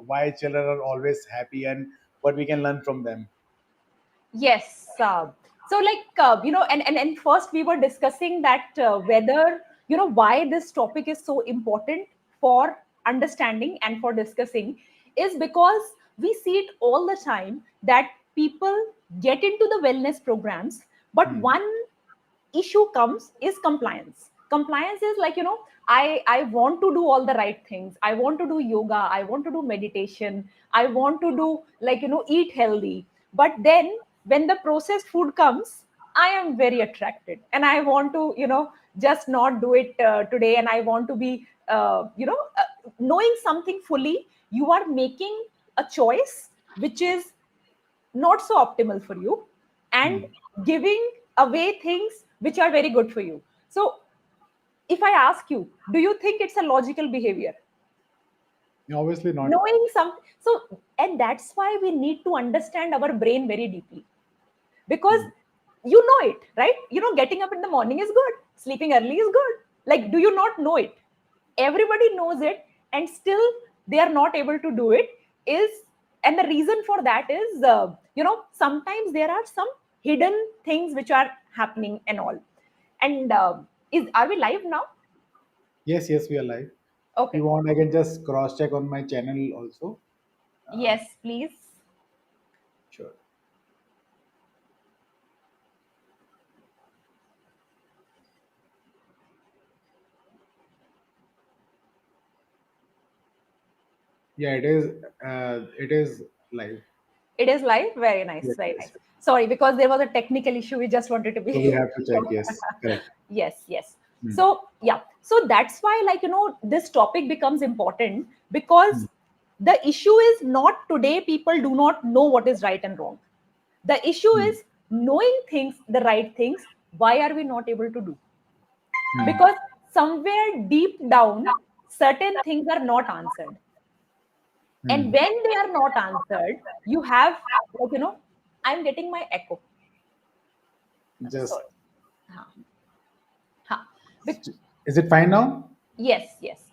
why children are always happy and what we can learn from them. Yes. So, like, and first we were discussing that whether, why this topic is so important for understanding and for discussing is because we see it all the time that people get into the wellness programs, but Hmm. one issue comes is compliance is like, I want to do all the right things, I want to do yoga, I want to do meditation, I want to do, like, eat healthy, but then when the processed food comes, I am very attracted and I want to, just not do it today, and I want to be knowing something fully, you are making a choice which is not so optimal for you, and Hmm. giving away things which are very good for you. So if I ask you, do you think it's a logical behavior? Obviously not. Knowing some, so, and that's why we need to understand our brain very deeply, because Hmm. you know it, right? Getting up in the morning is good, sleeping early is good. Like, do you not know it? Everybody knows it, and still they are not able to do it. Is And the reason for that is, sometimes there are some hidden things which are happening and all. And is are we live now? Yes, yes, we are live. If you Okay. want, I can just cross check on my channel also. uh, Yes, please. sure. Yeah, it is live. It is live. Very nice. Yes, Very yes. nice. Sorry, because there was a technical issue. We just wanted to So we be have to check. sure. Yes, correct. Yes, yes. Hmm. So, yeah. So that's why, like, this topic becomes important, Hmm. because the issue is not today people do not know what is right and wrong. The issue Hmm. is knowing things, the right things. Why are we not able to do? Hmm. Because somewhere deep down, certain things are not answered. And Hmm. when they are not answered, you have, like, I'm getting my echo. Just Sorry. Huh. Huh. Bec- is it fine now? yes, yes.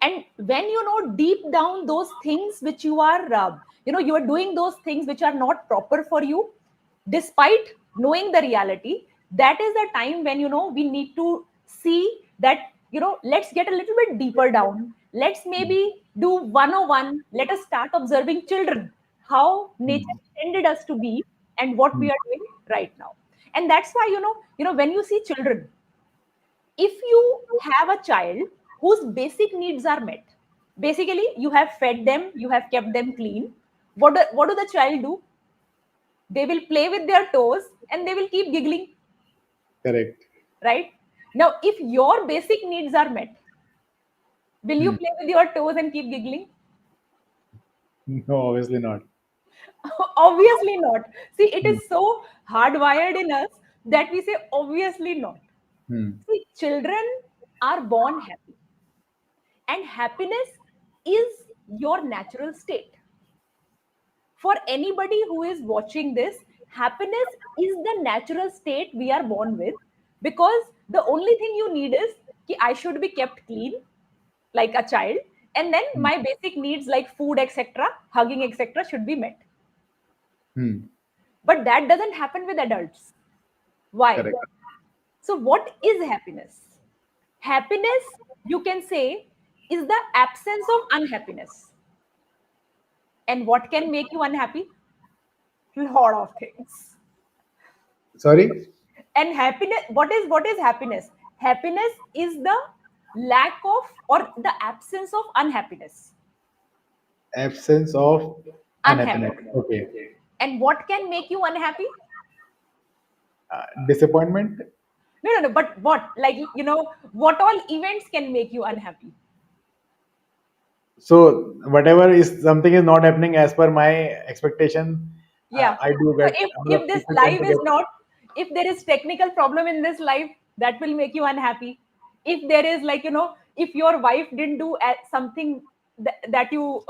And when you know deep down those things which you are, you are doing those things which are not proper for you, despite knowing the reality, that is the time when, we need to see that, let's get a little bit deeper down. Let's Hmm. maybe do 101. Let us start observing children, how nature Hmm. intended us to be, and what Hmm. we are doing right now. And that's why, when you see children, if you have a child whose basic needs are met, basically you have fed them, you have kept them clean, what do the child do? They will play with their toes and they will keep giggling, Correct. right? Now if your basic needs are met, will you Hmm. play with your toes and keep giggling? No, obviously not. Obviously not. See, it Hmm. is so hardwired in us that we say obviously not. Hmm. See, children are born happy, and happiness is your natural state. For anybody who is watching this, happiness is the natural state we are born with, because the only thing you need is ki I should be kept clean like a child, and then Hmm. my basic needs like food, etc., hugging, etc., should be met. Hmm. But that doesn't happen with adults. Why? Correct. So what is happiness? Happiness, you can say, is the absence of unhappiness. And what can make you unhappy? Lot of things. Sorry. And happiness, what is happiness? Happiness is the lack of, or the absence of unhappiness. Absence of unhappiness. Unhappiness. Okay. And what can make you unhappy? Disappointment. No, no, no, but what, like, what all events can make you unhappy? So whatever is something is not happening as per my expectation, Yeah. I do So get. if this People tend live to is get. not, if there is technical problem in this live, that will make you unhappy. If there is, like, if your wife didn't do something that you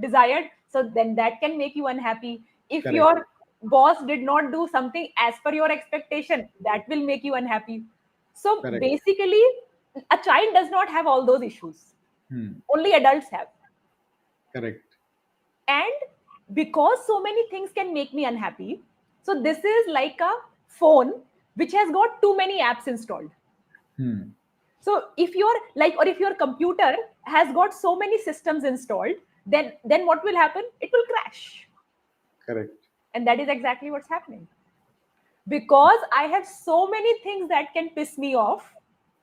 desired, so then that can make you unhappy. If Correct. your boss did not do something as per your expectation, that will make you unhappy. So Correct. basically, a child does not have all those issues. Hmm. Only adults have. Correct. And because so many things can make me unhappy, so this is like a phone which has got too many apps installed. Hmm. So if your like, or if your computer has got so many systems installed, then what will happen? It will crash. Correct. And that is exactly what's happening. Because I have so many things that can piss me off.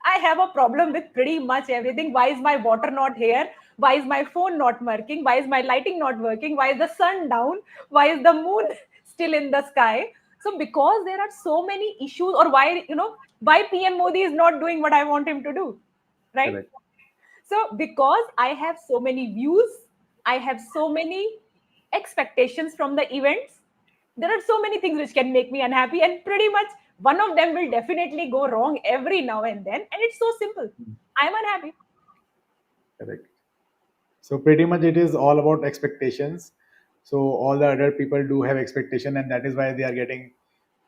I have a problem with pretty much everything. Why is my water not here? Why is my phone not working? Why is my lighting not working? Why is the sun down? Why is the moon still in the sky? So because there are so many issues, or why, why PM Modi is not doing what I want him to do, right? Correct. So because I have so many views, I have so many expectations from the events, there are so many things which can make me unhappy, and pretty much one of them will definitely go wrong every now and then. And it's so simple. Hmm. I'm unhappy. Correct. So pretty much it is all about expectations. So all the other people do have expectation, and that is why they are getting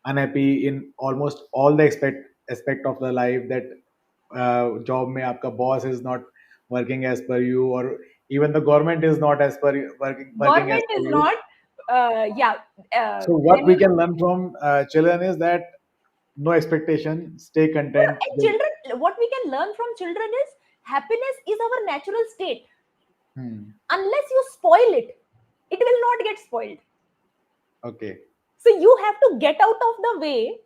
unhappy in almost all the aspect of the life. That job mein aapka boss is not working as per you, or even the government is not as per working as Government per is you. not, yeah. So what we can learn from children is that no expectation, stay content. And children, what we can learn from children is happiness is our natural state. Hmm. Unless you spoil it, it will not get spoiled. Okay. So you have to get out of the way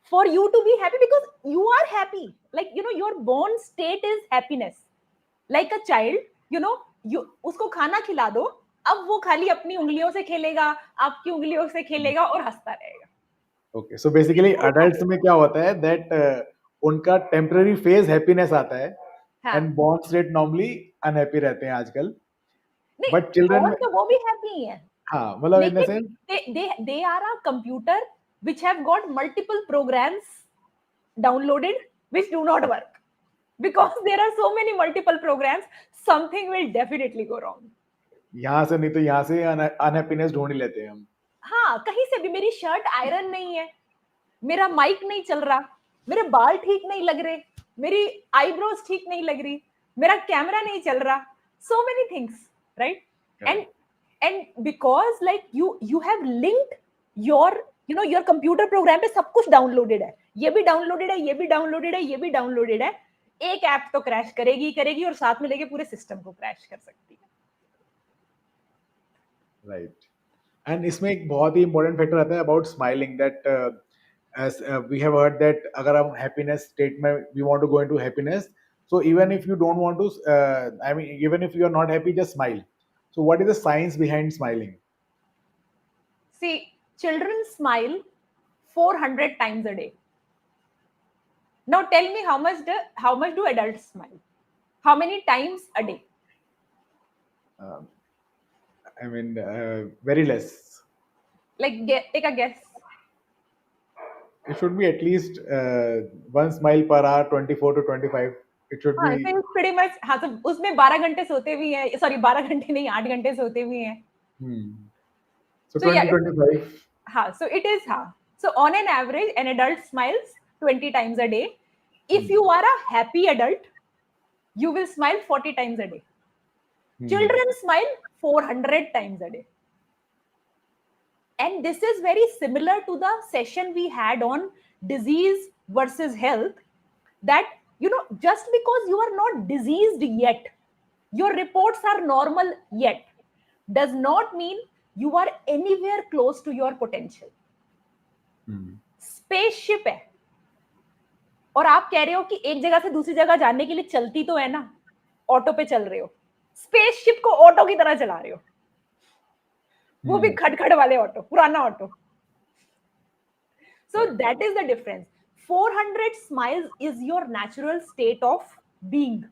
for you to be happy, because you are happy. Like, your born state is happiness. Like a child, you उसको खाना खिला दो, अब वो खाली अपनी उंगलियों से खेलेगा, आपकी उंगलियों से खेलेगा और हंसता रहेगा. Okay, so basically It's adults में क्या होता है दैट उनका टेम्पररी फेज हैप्पीनेस आता है, हाँ. And born state normally unhappy रहते हैं आजकल. नहीं, बट चिल्ड्रन और में, तो वो भी हैप्पी ही है. हाँ मतलब इन द लेकिन sense, they are a computer which have got multiple programs downloaded which do not work. Because there are so many multiple programs, something will definitely go wrong. यहाँ से नहीं तो यहाँ से अनहैप्पीनेस ढूंढ ही लेते हैं हम. हाँ, कहीं से भी. मेरी शर्ट आयरन नहीं है, मेरा माइक नहीं चल रहा, मेरे बाल ठीक नहीं लग रहे, मेरी आईब्रोज ठीक नहीं लग रही, मेरा कैमरा नहीं चल रहा. So many things, right? And because like you have linked your your computer program पे सब कुछ डाउनलोडेड है, ये भी डाउनलोडेड है, ये भी डाउनलोडेड है, ये भी डाउनलोडेड है. एक ऐप तो क्रैश करेगी करेगी, और साथ में लेके पूरे सिस्टम को क्रैश कर सकती है. राइट. एंड इसमें एक बहुत ही इंपॉर्टेंट फैक्टर आता है about smiling, that as we have heard that अगर हम happiness state में we want to go into happiness, so even if you don't want to I mean even if you are not happy, just smile. So what is the science behind smiling? See, children smile 400 times a day. Now tell me, how much do adults smile? How many times a day? um, I mean very less. Like, take a guess. It should be at least one smile per hour, 24 to 25. It should हाँ, be. so it's pretty much. हाँ, तो उसमें 12 घंटे सोते भी हैं. Sorry, 12 घंटे नहीं, 8 घंटे सोते भी हैं. So So yeah, 20-25. हाँ, so it is. हाँ. So on an average, an adult smiles 20 times a day. If you are a happy adult, you will smile 40 times a day. Children smile 400 times a day. And this is very similar to the session we had on disease versus health, that just because you are not diseased yet, your reports are normal yet, does not mean you are anywhere close to your potential. Spaceship है, और आप कह रहे हो कि एक जगह से दूसरी जगह जाने के लिए चलती तो है ना, ऑटो पे चल रहे हो. स्पेसशिप को ऑटो की तरह चला रहे हो, वो भी खड़खड़ वाले ऑटो, पुराना auto. So that is the difference. 400 smiles is your natural state of being.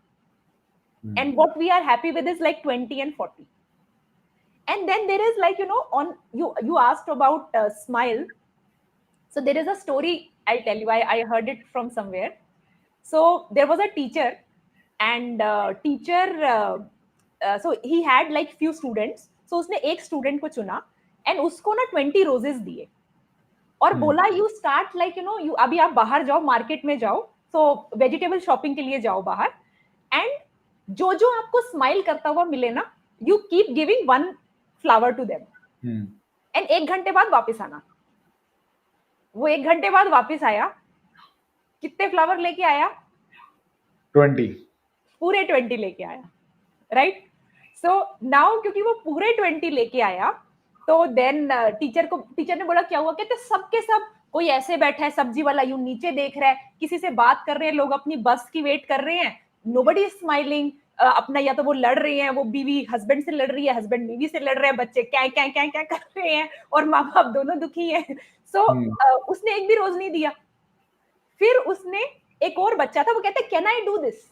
And what we are happy with is like 20 and 40. And then there is like, on you asked about smile. So there is a story, I'll tell you. I heard it from somewhere. So there was a teacher, and so he had like few students. So उसने एक student को चुना, and उसको ना 20 roses दिए, और बोला you start like you अभी आप बाहर जाओ, मार्केट में जाओ, तो वेजिटेबल शॉपिंग के लिए जाओ बाहर, एंड जो जो आपको स्माइल करता हुआ मिले ना, you keep giving one flower to them Hmm. and 1 घंटे बाद वापस आना. वो 1 घंटे बाद वापस आया, कितने फ्लावर लेके आया? 20. पूरे 20 लेके आया, राइट? सो नाउ क्योंकि वो पूरे 20 लेके आया, तो देन टीचर ने बोला क्या हुआ? कहते सबके सब, कोई ऐसे बैठा है सब्जी वाला यूं नीचे देख रहा है, किसी से बात कर रहे हैं, लोग अपनी बस की वेट कर रहे हैं, नोबडी इज स्माइलिंग. अपना या तो वो लड़ रहे हैं, वो बीवी हस्बैंड से लड़ रही है, हस्बैंड बीवी से लड़ रहे हैं, बच्चे क्या क्या क्या क्या कर रहे हैं और माँ बाप दोनों दुखी हैं. सो उसने एक भी रोज नहीं दिया. फिर उसने, एक और बच्चा था, वो कहता है कैन आई डू दिस?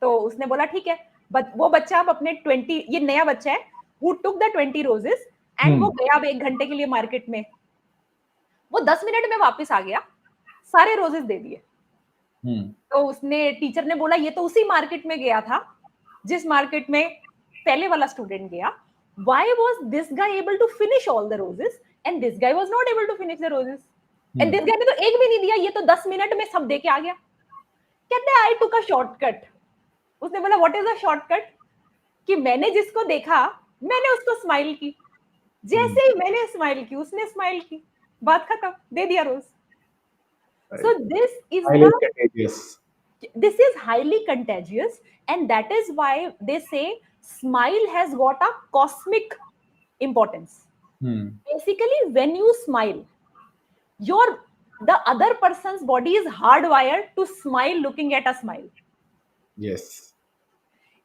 तो उसने बोला ठीक है. वो बच्चा अब अपने 20, ये नया बच्चा है, who took the 20 roses and वो गया अब 1 घंटे के लिए मार्केट में. वो 10 मिनट में वापस आ गया, सारे रोजेस दे दिए. तो उसने, टीचर ने बोला ये तो उसी मार्केट में गया था जिस मार्केट में पहले वाला स्टूडेंट गया. Why was this guy able to finish all the roses and this guy was not able to finish the roses? And this guy ने तो एक भी नहीं दिया, ये तो 10 मिनट में सब दे के आ गया. कहते हैं I took a shortcut. उसने बोला व्हाट इज अ शॉर्टकट? कि मैंने जिसको देखा, मैंने उसको स्माइल की, जैसे ही मैंने स्माइल की उसने स्माइल की, बात खत्म, दे दिया रोज. सो Highly contagious. this is highly contagious and that is why they say smile has got a cosmic importance. Basically when you smile, the other person's body is hardwired to smile looking at a smile. Yes.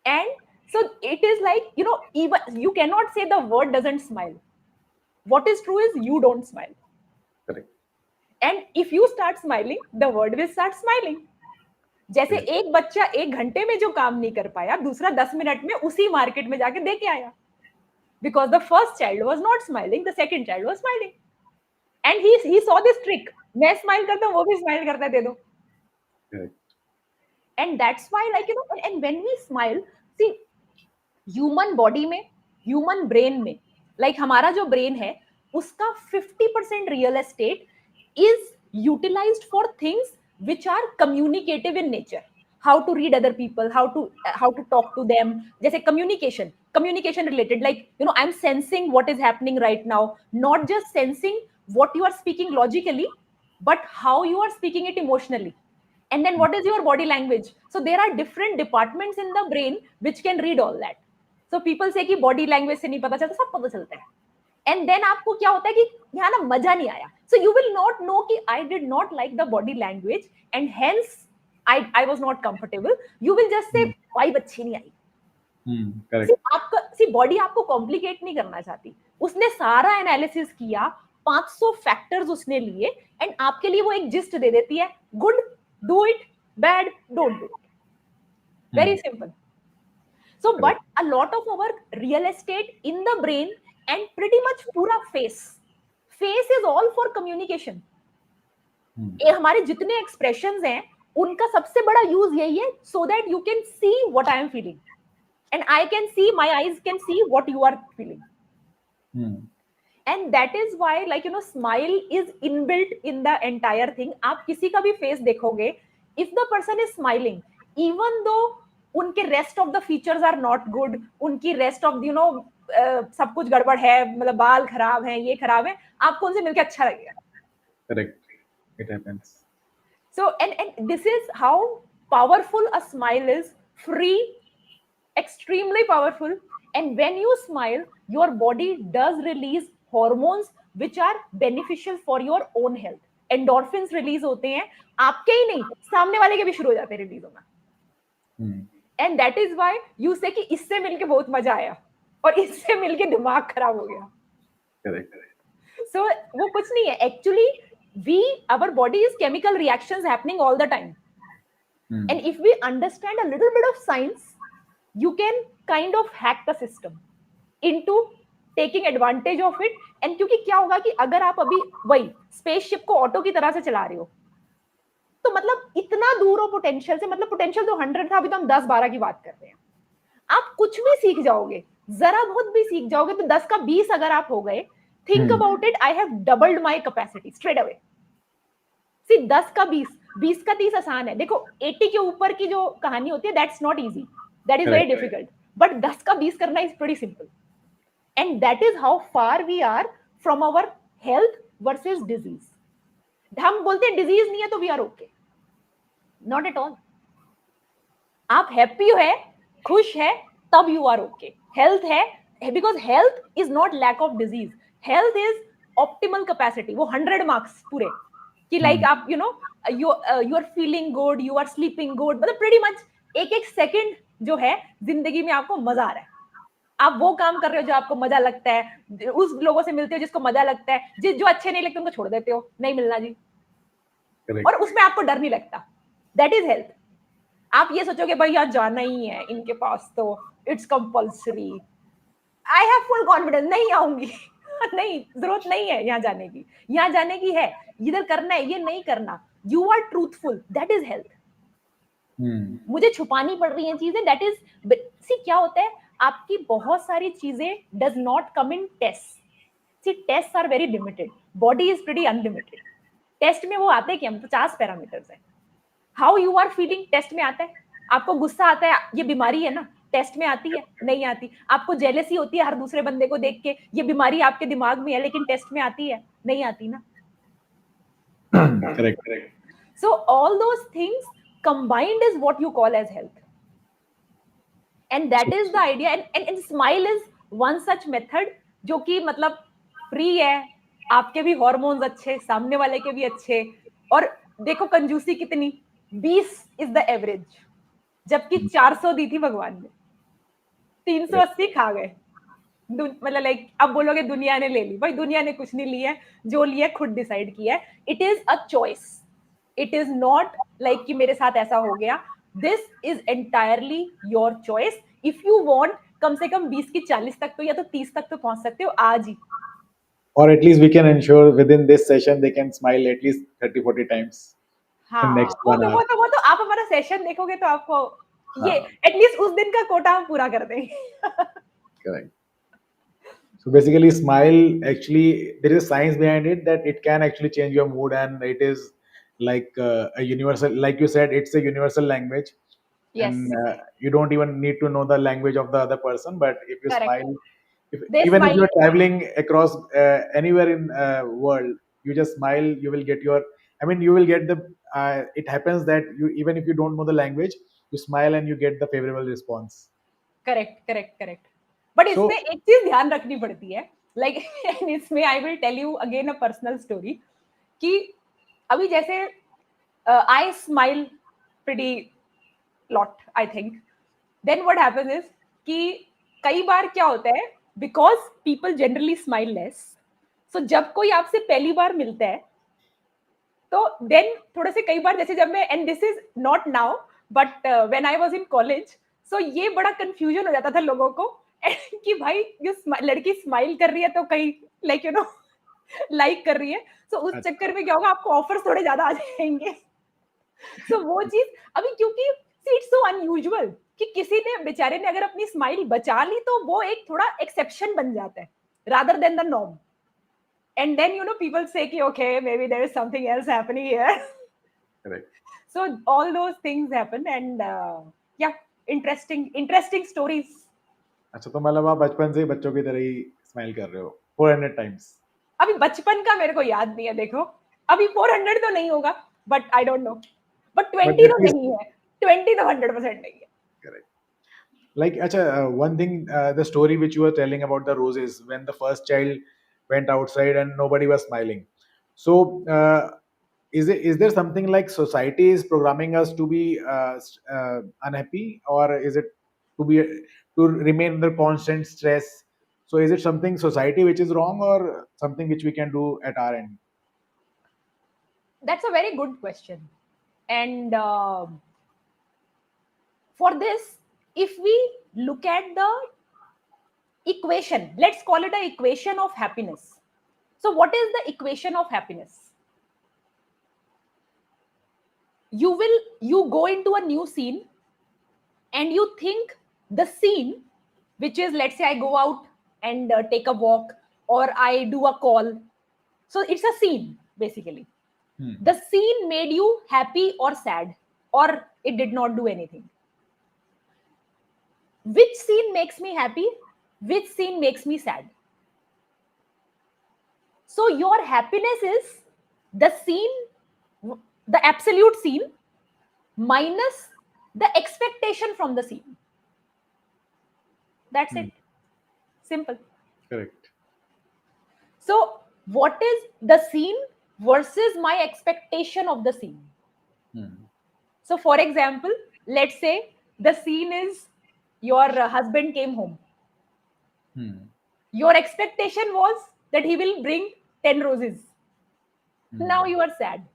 And so it is like, even you cannot say the word doesn't smile. What is true is you don't smile. Correct. And if you start smiling, the word will start smiling. जैसे एक बच्चा 1 घंटे में जो काम नहीं कर पाया, दूसरा 10 मिनट में उसी मार्केट में जाके दे के आया. Because the first child was not smiling, the second child was smiling. And he saw this trick. मैं स्माइल करता हूँ, वो भी स्माइल करता है, दे दो. Correct. And that's why, like, and when we smile, see, human body में, human brain में, like हमारा जो brain है, उसका 50% real estate is utilized for things which are communicative in nature. How to read other people, how to talk to them. जैसे communication related, like, I'm sensing what is happening right now, not just sensing what you are speaking logically, but how you are speaking it emotionally. And then what is your body language? So there are different departments in the brain which can read all that. So people say कि body language से नहीं पता चलता, सब पता चलता है. And then आपको क्या होता है कि यहाँ ना मजा नहीं आया. So you will not know कि I did not like the body language and hence I was not comfortable. You will just say vibe अच्छी नहीं आई. Correct. बॉडी आपको कॉम्प्लिकेट नहीं करना चाहती. उसने सारा एनालिसिस किया, 500 फैक्टर्स उसने लिए एंड आपके लिए वो एक जिस्ट दे देती है, good do it, bad don't do it. Very simple. So but a lot of our real estate in the brain and pretty much पूरा face is all for communication. ये हमारे जितने expressions हैं उनका सबसे बड़ा यूज यही है, so that you can see what I am feeling and I can see, my eyes can see what you are feeling. And that is why, like, smile is inbuilt in the entire thing. आप किसी का भी face देखोगे, if the person is smiling, even though उनके rest of the features are not good, उनकी rest of, सब कुछ गड़बड़ है, मतलब बाल खराब हैं, ये खराब है, आपको उनसे मिलके अच्छा लगेगा. Correct. It happens. So and this is how powerful a smile is. Free, extremely powerful. And when you smile, your body does release hormones which are beneficial for your own health. Endorphins release होते हैं, आपके ही नहीं, सामने वाले के भी शुरू हो जाते हैं रिलीज होना. And that is why you say कि इससे मिलके बहुत मजा आया और इससे मिलके दिमाग खराब हो गया. Correct. So वो कुछ नहीं है. Actually, our body is chemical reactions happening all the time. And if we understand a little bit of science, you can kind of hack the system into taking advantage of it. And क्योंकि क्या होगा कि अगर आप अभी वही spaceship को auto की तरह से चला रहे हो, तो मतलब इतना दूर हो पोटेंशियल से, मतलब पोटेंशियल तो 100 था, अभी तो हम 10-12 की बात कर रहे हैं. आप कुछ भी सीख जाओगे, जरा बहुत भी सीख जाओगे, तो 10 का 20 अगर आप हो गए, think about it, I have doubled my capacity straight away. See, 10 का 20 का 30 आसान है. देखो 80 के ऊपर की जो कहानी होती है, that's not easy, that is very difficult. But 10 का 20 करना is pretty simple. And that is how far we are from our health versus disease. हम बोलते हैं डिजीज नहीं है तो we are okay. Not at all. आप हैप्पी है, खुश है, तब यू आर ओके. हेल्थ है, because health is not lack of disease. Health is optimal capacity. वो 100 मार्क्स पूरे कि लाइक आप you no you are feeling good, you are sleeping good, मतलब प्रीटी मच एक एक सेकंड जो है जिंदगी में आपको मजा आ रहा है. आप वो काम कर रहे हो जो आपको मजा लगता है, उस लोगों से मिलते हो जिसको मजा लगता है, जो अच्छे नहीं लगते उनको छोड़ देते हो, नहीं मिलना जी. Correct. और उसमें आपको डर नहीं लगता. That is health. आप ये सोचोगे भाई यहाँ जाना ही है इनके पास तो it's compulsory, I have full confidence, नहीं आऊंगी. नहीं, जरूरत नहीं है यहाँ जाने की. यहाँ जाने की है, इधर करना है, ये नहीं करना. You are truthful, that is health. मुझे छुपानी पड़ रही हैं चीजें, दैट इज सी. क्या होता है, आपकी बहुत सारी चीजें does not come in test. See test are very limited, body is pretty unlimited. Test में वो आते हैं कि हम 50 पैरामीटर्स हैं. How you are feeling test में आता है. आपको गुस्सा आता है, ये बीमारी है ना, टेस्ट में आती है, नहीं आती. आपको जेलसी होती है हर दूसरे बंदे को देख के, ये बीमारी आपके दिमाग में है, लेकिन टेस्ट में आती है, नहीं आती ना. Correct. So all those things combined is what you call as health. And that is the idea. And smile is one such method जो कि मतलब फ्री है. आपके भी हार्मोन्स अच्छे, सामने वाले के भी अच्छे. और देखो कंजूसी कितनी, 20 इज द एवरेज, जबकि 400 दी थी भगवान ने, 380 खा गए. मतलब लाइक अब बोलोगे दुनिया ने ले ली, भाई दुनिया ने कुछ नहीं लिया है, जो लिया खुद डिसाइड किया है. It is a choice. It is not like कि मेरे साथ ऐसा हो गया. This is entirely your choice. If you want कम से कम 20 की 40 तक तो, या तो 30 तक तो पहुंच सकते हो आज ही. Or at least we can ensure within this session they can smile at least 30-40 times in हाँ, next 1 hour. वो तो आप हमारा सेशन देखोगे तो आपको ये हाँ. एटलीस्ट उस दिन का कोटा हम पूरा कर देंगे. Correct. So basically, smile actually there is science behind it that it can actually change your mood, and it is like a universal, like you said, it's a universal language, Yes, and you don't even need to know the language of the other person. But if you correct. smile, They even if smile. you are traveling across anywhere in world, you just smile, you will get your. I mean, you will get the. It happens that you, even if you don't know the language, you smile and you get the favorable response. Correct. But So इसमें एक चीज ध्यान रखनी पड़ती है, like इसमें I will tell you again a personal story कि अभी जैसे I smile pretty lot I think. Then what happens is कि कई बार क्या होता है, because people generally smile less, so जब कोई आपसे पहली बार मिलता है तो देन थोड़े से कई बार, जैसे जब मैं, and this is not now but when I was in college, so ये बड़ा कंफ्यूजन हो जाता था लोगों को कि भाई ये लड़की स्माइल कर रही है तो कहीं लाइक यू नो लाइक कर रही है, सो उस चक्कर में क्या होगा, आपको ऑफर्स थोड़े ज्यादा आ जाएंगे. सो वो चीज अभी, क्योंकि इट्स सो अनयूजुअल कि किसी ने बेचारे ने अगर अपनी स्माइल बचा ली तो वो एक थोड़ा एक्सेप्शन बन जाता है rather than the norm. And then people say कि okay, maybe there is something else happening here. correct. So all those things happen, and yeah, interesting stories. अच्छा, तो मतलब आप बचपन से ही बच्चों की तरह ही स्माइल कर रहे हो 400 times. अभी बचपन का मेरे को याद नहीं है, देखो अभी 400 तो नहीं होगा, but I don't know, but 20 at तो least नहीं है, 20 तो 100% नहीं है. correct. Like, acha, one thing, the story which you were telling about the roses when the first child went outside and nobody was smiling. So, is there something like society is programming us to be unhappy, or is it to be to remain under constant stress? So, is it something society which is wrong, or something which we can do at our end? That's a very good question. And for this, if we look at the equation, let's call it an equation of happiness. So what is the equation of happiness? You go into a new scene and you think the scene, which is, let's say I go out and take a walk, or I do a call, so it's a scene basically. The scene made you happy or sad, or it did not do anything. which scene makes me happy, which scene makes me sad. So your happiness is the scene, the absolute scene minus the expectation from the scene. That's Hmm. it. Simple. Correct. So what is the scene versus my expectation of the scene? Hmm. So for example, let's say the scene is your husband came home. Hmm. Your expectation was that he will bring 10 roses. Now Hmm. you are sad.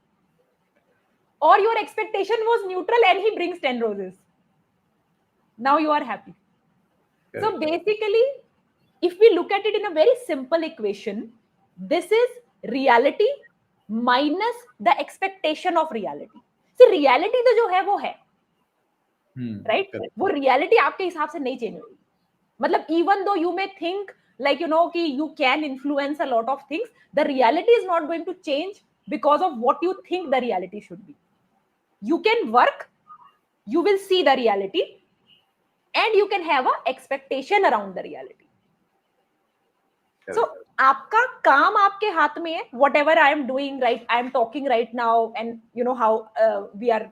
Or your expectation was neutral and he brings 10 roses. Now you are happy. So Correct. basically, if we look at it in a very simple equation, this is reality minus the expectation of reality. See, reality तो जो है वो है, Hmm. right? Correct. वो reality आपके हिसाब से नहीं चेंज होगी. मतलब even though you may think like कि you can influence a lot of things, the reality is not going to change because of what you think the reality should be. You can work, you will see the reality, and you can have a expectation around the reality. So Correct. आपका काम आपके हाथ में है. Whatever I am doing, right, I am talking right now, and you know how we are,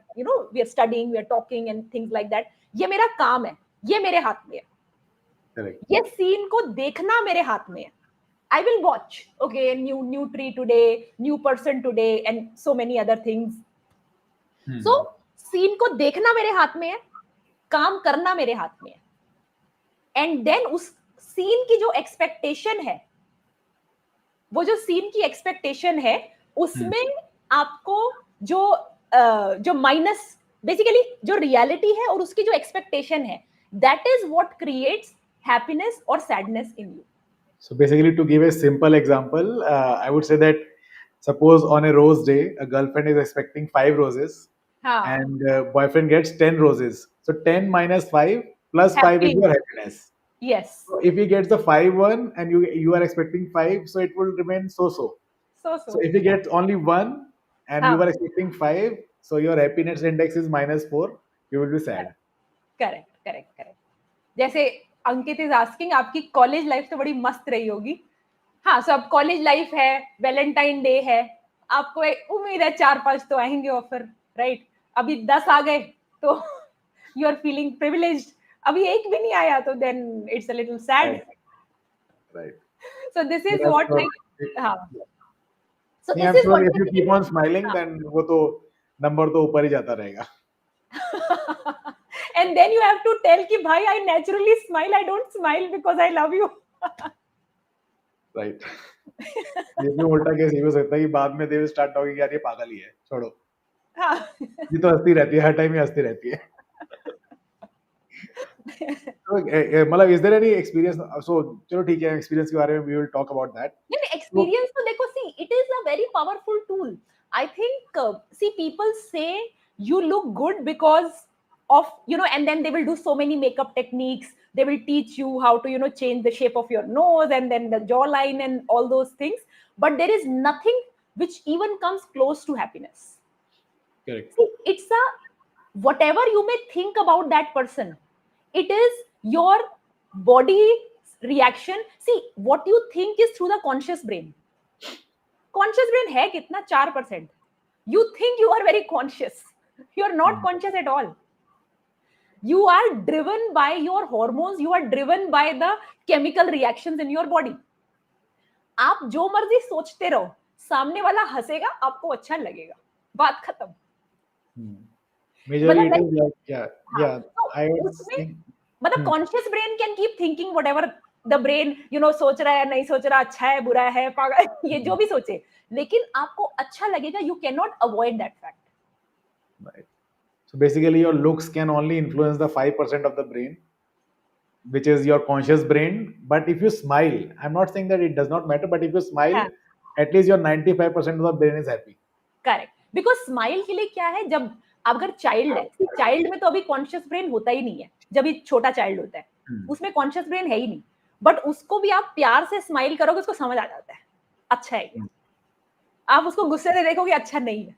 we are studying, we are talking and things like that. ये मेरा काम है, ये मेरे हाथ में है. Correct. ये सीन को देखना मेरे हाथ में है. I will watch, okay, new tree today, new person today, and so many other things. Hmm. So scene को देखना मेरे हाथ में है, काम करना मेरे हाथ में है. एंड देन उस सीन की जो एक्सपेक्टेशन है, वो जो सीन की एक्सपेक्टेशन है, उसमें आपको जो जो माइनस, बेसिकली जो रियलिटी है और उसकी जो एक्सपेक्टेशन है, that is what creates happiness और sadness in you. So basically, to give a simple example, I would say that suppose on a rose day, a girlfriend is expecting 5 roses, हाँ, and boyfriend gets 10 roses. So 10 - 5 plus 5 is happy, your happiness. Yes, So if he gets the 5 one and you are expecting 5, so it will remain so. So So if he gets only one and you हाँ, are expecting 5, so your happiness index is -4. You will be sad. Correct correct correct. जैसे अंकित is asking, आपकी college life तो बड़ी मस्त रही होगी. हाँ, सो अब कॉलेज लाइफ है, वैलेंटाइन डे है, आपको उम्मीद है 4-5 तो आएंगे ऑफर, राइट? अभी 10 आ गए तो यू आर फीलिंग प्रिविलेज्ड. अभी एक भी नहीं आया तो then it's a little sad. Right. Right. So this But is I'm what sure. Like, हाँ, सो नहीं, this I'm is sure what if you keep on smiling, हाँ. then वो तो नंबर तो ऊपर ही जाता रहेगा. And then you have to tell कि भाई I naturally smile, I don't smile because I love you. Right. ये भी उल्टा केस ये भी हो सकता है कि बाद में they will start talking यार ये पागल ही है, छोड़ो. हाँ. ये तो हंसती रहती है, हर टाइम ही हंसती रहती है. तो मतलब is there any experience? So चलो ठीक है, experience के बारे में we will talk about that. तो एक्सपीरियंस तो देखो, see it is a very powerful tool. I think see people से you look good because of, and then they will do so many makeup techniques, they will teach you how to change the shape of your nose and then the jawline and all those things, but there is nothing which even comes close to happiness. correct. See, it's a, whatever you may think about that person, it is your body reaction. See, what you think is through the conscious brain. Conscious brain है कितना? 4%. You think you are very conscious, you are not conscious at all. You are driven by your hormones, you are driven by the chemical reactions in your body. आप जो मर्जी सोचते रहो, सामने वाला हंसेगा, आपको अच्छा लगेगा, बात खत्म. Majorly मतलब it लाइक, is like हाँ, yeah. तो I was उसमें think. मतलब conscious brain can keep thinking whatever the brain सोच रहा है, नहीं सोच रहा, अच्छा है, बुरा है, पागल, ये जो भी सोचे, लेकिन आपको अच्छा लगेगा. You can not avoid that fact. Right. So basically, your looks can only influence the 5% of the brain, which is your conscious brain. But if you smile, I'm not saying that it does not matter, but if you smile, हाँ, at least your 95% of the brain is happy. Correct. Because smile के लिए क्या है, जब अगर child है, child में तो अभी कॉन्शियस ब्रेन होता ही नहीं है. जब ये छोटा चाइल्ड होता है, उसमें कॉन्शियस ब्रेन है ही नहीं, बट उसको भी आप प्यार से स्माइल करोगे, उसको समझ आ जाता है अच्छा है ये. आप उसको गुस्से से देखोगे, अच्छा नहीं है.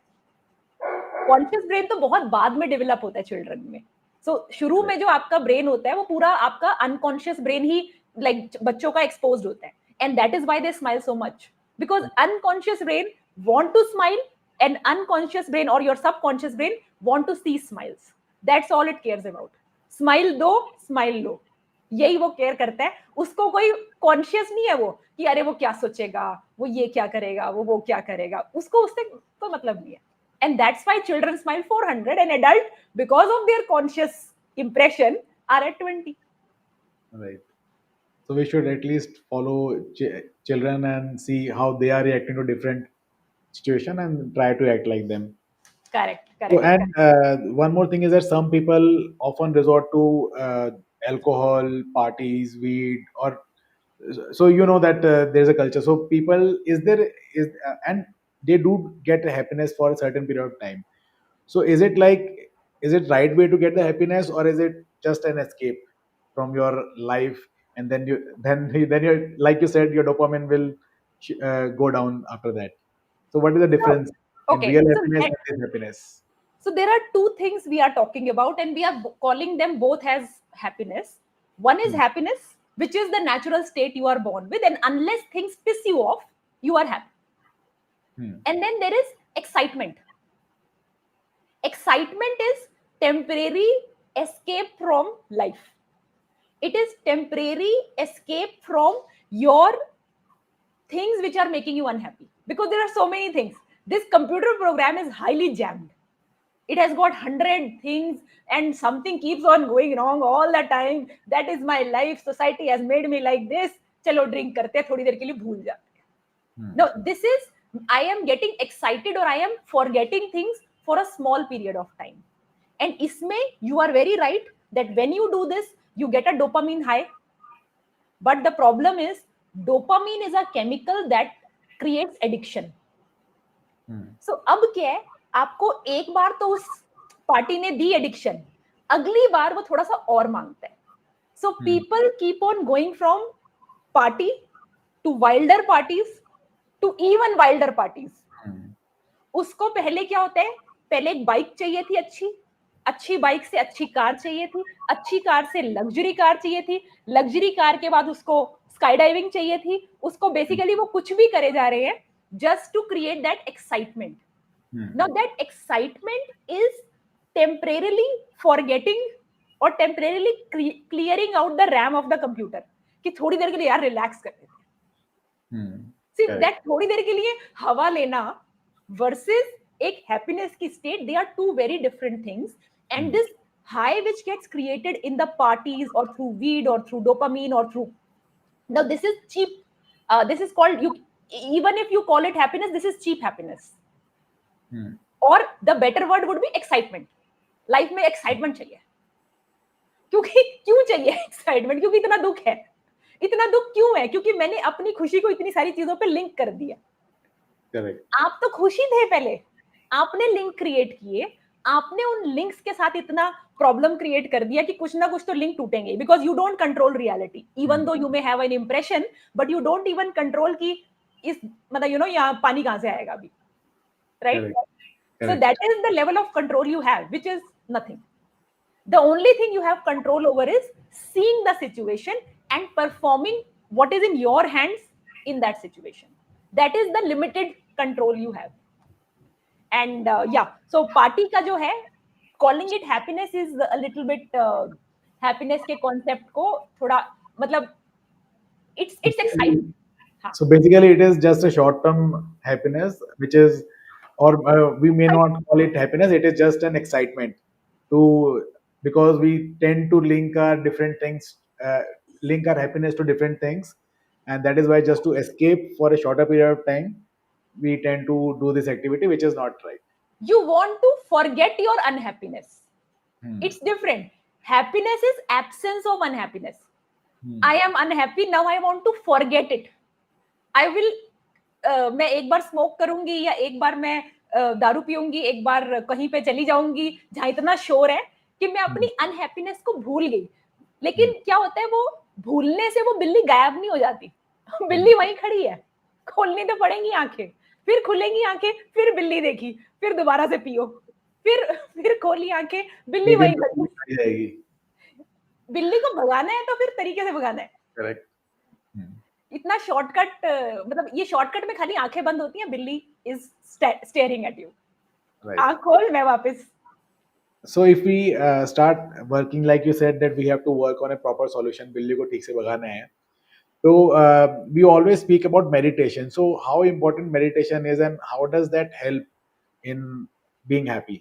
कॉन्शियस ब्रेन तो बहुत बाद में डेवलप होता है चिल्ड्रन में. सो शुरू में जो आपका ब्रेन होता है वो पूरा आपका अनकॉन्शियस ब्रेन ही लाइक बच्चों का एक्सपोज्ड होता है, and that is why they smile so much, because unconscious brain want to smile, and unconscious brain और your subconscious brain want to see smiles. That's all it cares about. Smile दो, smile लो, यही वो care करता है. उसको कोई conscious नहीं है वो कि अरे वो क्या सोचेगा, वो ये क्या करेगा, वो क्या करेगा, उसको उससे कोई मतलब नहीं है. And that's why children smile 400 and adult, because of their conscious impression, are at 20. Right. So we should at least follow children and see how they are reacting to different situation and try to act like them. Correct, So, correct, and correct. one more thing is that some people often resort to alcohol, parties, weed, or so you know that there's a culture. So people and they do get happiness for a certain period of time. So is it right way to get the happiness, or is it just an escape from your life? And then you like you said, your dopamine will go down after that. So what is the So, difference in okay, real so happiness that, and this happiness? so there are two things we are talking about, and we are calling them both as happiness. One is Hmm. happiness, which is the natural state you are born with, and unless things piss you off, you are happy. Hmm. And then there is excitement. Excitement is temporary escape from life. It is temporary escape from your things which are making you unhappy, because there are so many things. This computer program is highly jammed. It has got 100 things, and something keeps on going wrong all the time. That is my life. Society has made me like this. चलो drink करते हैं, थोड़ी देर के लिए भूल जाते हैं. Hmm. No, this is, I am getting excited or I am forgetting things for a small period of time. And isme you are very right that when you do this, you get a dopamine high. But the problem is, dopamine is a chemical that creates addiction. Hmm. So अब क्या है, आपको एक बार तो उस party ने दी addiction, अगली बार वो थोड़ा सा और मांगता है. So Hmm. people keep on going from party to wilder parties to even wilder parties. Hmm. उसको पहले क्या होता है, पहले एक बाइक चाहिए थी अच्छी, अच्छी बाइक से अच्छी कार चाहिए थी, अच्छी कार से लग्जरी कार चाहिए थी, लग्जरी कार के बाद उसको स्काई डाइविंग चाहिए थी. उसको बेसिकली वो कुछ भी करे जा रहे हैं just to create that excitement. Hmm. Now that excitement is temporarily forgetting और temporarily clearing out the RAM of the computer, कि थोड़ी देर के लिए यार रिलैक्स कर लेते हैं. Hmm. C Correct. दैट थोड़ी देर के लिए हवा लेना वर्सेस एक हैप्पीनेस की state, they are two very different things. And this high which gets created in the parties or through weed or through dopamine or through, now this is cheap, this is called, you, even if you call it happiness, this is cheap happiness. Hmm. or the better word would be excitement. Life में excitement चाहिए. क्योंकि क्यों चाहिए excitement? क्योंकि इतना दुख है. इतना दुख क्यों है? क्योंकि मैंने अपनी खुशी को इतनी सारी चीजों पे लिंक कर दिया. Correct. आप तो खुशी थे पहले, आपने लिंक क्रिएट किए, आपने उन लिंक्स के साथ इतना प्रॉब्लम क्रिएट कर दिया कि कुछ ना कुछ तो लिंक टूटेंगे, because you don't control reality. Even though you may have an impression, but you don't even control कि इस, मतलब यू नो यहाँ पानी कहाँ से आएगा अभी, right? Correct. So Correct. that is the level of control you have, which is nothing. The only thing you have control over is seeing the situation and performing what is in your hands in that situation. That is the limited control you have. And yeah, so party ka jo hai, calling it happiness is a little bit happiness के concept को थोड़ा, मतलब it's exciting. हाँ. So basically, it is just a short-term happiness, which is, or we may not call it happiness. It is just an excitement to, because we tend to link our different things, link our happiness to different things, and that is why just to escape for a shorter period of time, we tend to do this activity, which is not right. You want to forget your unhappiness. Hmm. It's different. Happiness is absence of unhappiness. Hmm. I am unhappy, now I want to forget it. I will, मैं एक बार smoke करूंगी, या एक बार मैं दारू पीऊंगी, एक बार कहीं पे चली जाऊंगी जहां इतना शोर है कि मैं अपनी अनहैप्पीनेस को भूल गई. लेकिन क्या होता है, वो भूलने से वो बिल्ली गायब नहीं हो जाती. बिल्ली वहीं खड़ी है, खोलनी तो पड़ेंगी आंखें, फिर खुलेंगी आंखें, फिर बिल्ली देखी, फिर दोबारा से पियो. फिर खोली आंखें, बिल्ली एक दिन वहीं तो खड़ी। पुलिस आ ही जाएगी। बिल्ली को भगाना है तो फिर तरीके से भगाना है। करेक्ट। इतना शॉर्टकट, मतलब ये शॉर्टकट में खाली आंखें बंद होती हैं, बिल्ली is staring at you. Right. आंख खोल, मैं वापस। So if we start working like you said that we have to work on a proper solution, बिल्ली को ठीक से भगाना है, so we always speak about meditation. So how important meditation is and how does that help in being happy?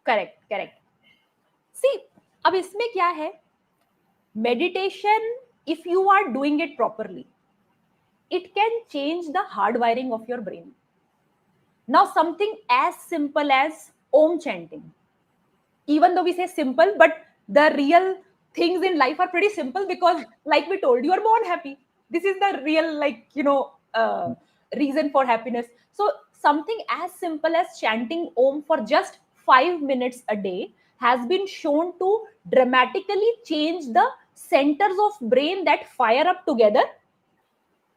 Correct, correct. See, अब इसमें क्या है, meditation, if you are doing it properly, it can change the hardwiring of your brain. Now, something as simple as Om chanting. Even though we say simple, but the real things in life are pretty simple because, like we told, you are born happy. This is the real, reason for happiness. So, something as simple as chanting Om for just 5 minutes a day has been shown to dramatically change the centers of brain that fire up together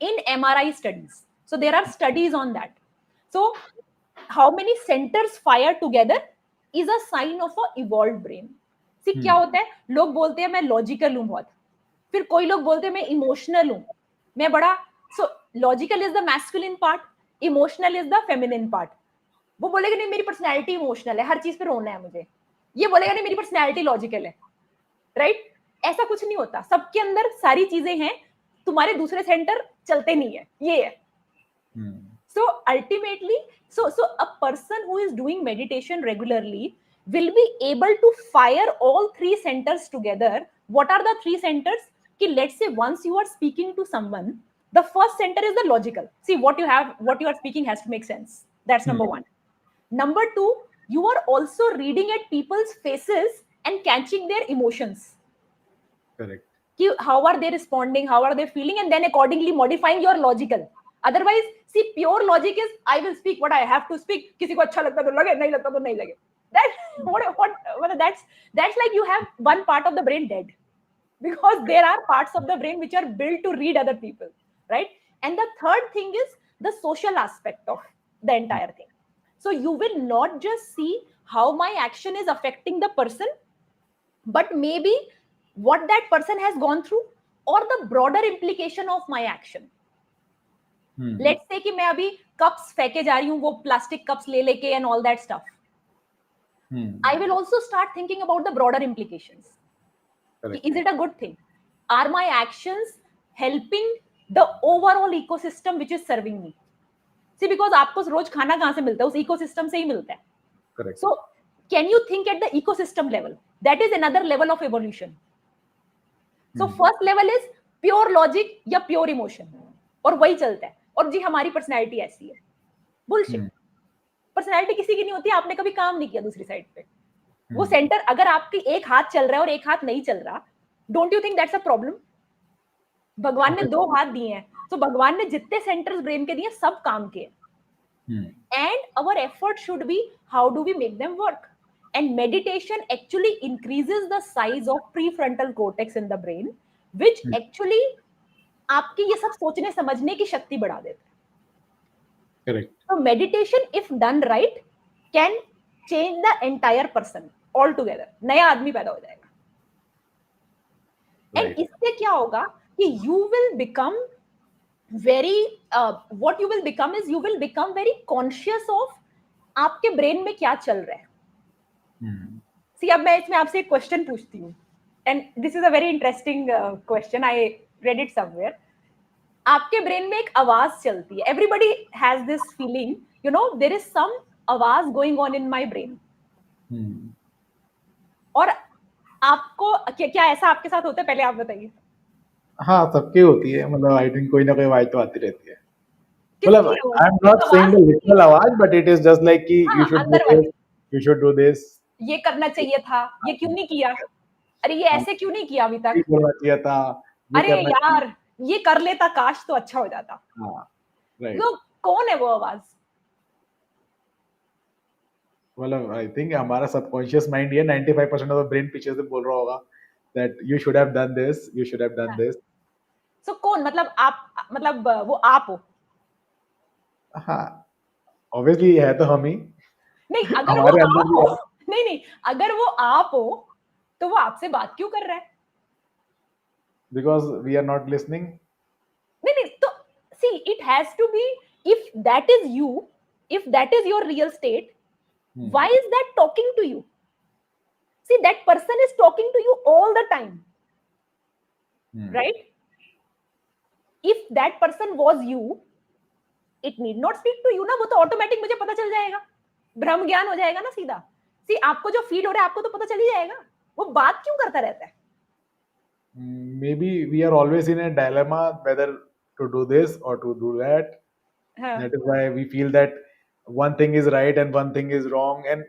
in MRI studies. So there are studies on that. So how many centers fire together is a sign of a evolved brain. See क्या होता है, लोग बोलते हैं मैं logical हूं बहुत, फिर कोई लोग बोलते हैं मैं इमोशनल हूं, मैं बड़ा, सो logical is the masculine part, emotional is the feminine part. वो बोलेगा नहीं मेरी पर्सनैलिटी इमोशनल है, हर चीज पे रोना है मुझे, ये बोलेगा नहीं मेरी पर्सनैलिटी लॉजिकल है, राइट? ऐसा कुछ नहीं होता, सबके अंदर सारी चीजें हैं, तुम्हारे दूसरे सेंटर चलते नहीं है, ये है। So ultimately, so a person who is doing meditation regularly will be able to fire all three centers together. What are the three centers? Ki let's say once you are speaking to someone, the first center is the logical. See, what you are speaking has to make sense. That's number one. Number two, you are also reading at people's faces and catching their emotions. Correct. How are they responding, how are they feeling, and then accordingly modifying your logical. Otherwise, see, pure logic is I will speak what I have to speak, किसी को अच्छा लगता तो लगे, नहीं लगता तो नहीं लगे. That's like you have one part of the brain dead, because there are parts of the brain which are built to read other people, right? And the third thing is the social aspect of the entire thing. So you will not just see how my action is affecting the person, but maybe what that person has gone through or the broader implication of my action. Let's say कि मैं अभी cups फेंके जा रही हूँ, वो plastic cups ले लेके and all that stuff. I will also start thinking about the broader implications. Correct. Is it a good thing? Are my actions helping the overall ecosystem which is serving me? See, because आपको रोज खाना कहाँ से मिलता है, उस ecosystem से ही मिलता है. Correct. So can you think at the ecosystem level? That is another level of evolution. So first level is pure logic या pure emotion, और वही चलता है, और जी हमारी पर्सनैलिटी ऐसी है. बुलशिट. पर्सनैलिटी किसी की नहीं होती, आपने कभी काम नहीं किया दूसरी साइड पे. वो सेंटर, अगर आपकी एक हाथ चल रहा है और एक हाथ नहीं चल रहा, don't you think that's a problem? भगवान ने 2 हाथ दिए हैं, तो भगवान ने जितने सेंटर्स ब्रेन के दिए सब काम किए. And our effort should be how do we make them work? And meditation actually increases the size of prefrontal cortex in the brain, which actually आपकी ये सब सोचने समझने की शक्ति बढ़ा देता है. Correct. So meditation, if done right, can change the entire person altogether. नया आदमी पैदा हो जाएगा. And इससे क्या होगा कि you will become very, what you will become is you will become very conscious of आपके ब्रेन में क्या चल रहा है. See, अब मैं इसमें आपसे एक क्वेश्चन पूछती हूँ, and this is a very interesting question. I read it somewhere. आपके ब्रेन में एक आवाज चलती है. Everybody has this feeling, there is some आवाज going on in my brain. और आपको क्या ऐसा आपके साथ होता है? पहले आप बताइए. हाँ, सबकी होती है, मतलब आई थिंक कोई ना कोई आवाज तो आती रहती है. मतलब किसकी I am not saying the literal आवाज, but it is just like कि you should do this, you should do this, ये करना चाहिए था, ये क्यों नहीं किया, अरे ये ऐसे क्यों नहीं किया अभी तक, ये करना चाहिए था, ये अरे करना यार ये कर लेता काश तो अच्छा हो जाता. हाँ, राइट. तो कौन है वो आवाज? मतलब आई थिंक हमारा सबकॉन्शियस माइंड ये 95% ऑफ द ब्रेन पीछे से बोल रहा होगा that you should have done this, you should have done this. So कौन, मतलब आप, मतलब वो आप हो? हाँ, ऑब्वियसली है तो हम ही. नहीं, अगर वो हमारे अंदर आप भी हो, है, नहीं नहीं, अगर वो आप हो तो वो आपसे बात क्यों कर रहा है? because we are not listening. नहीं नहीं, तो see it has to be, if that is you, if that is your real state, Hmm. why is that talking to you? See, that person is talking to you all the time, Hmm. right? If that person was you, it need not speak to you ना, वो तो automatic मुझे पता चल जाएगा, ब्रह्म ज्ञान हो जाएगा ना सीधा। सी आपको जो फील हो रहा है आपको तो पता चल ही जाएगा, वो बात क्यों करता रहता है? Maybe we are always in a dilemma whether to do this or to do that. हाँ, That is why we feel that one thing is right and one thing is wrong, and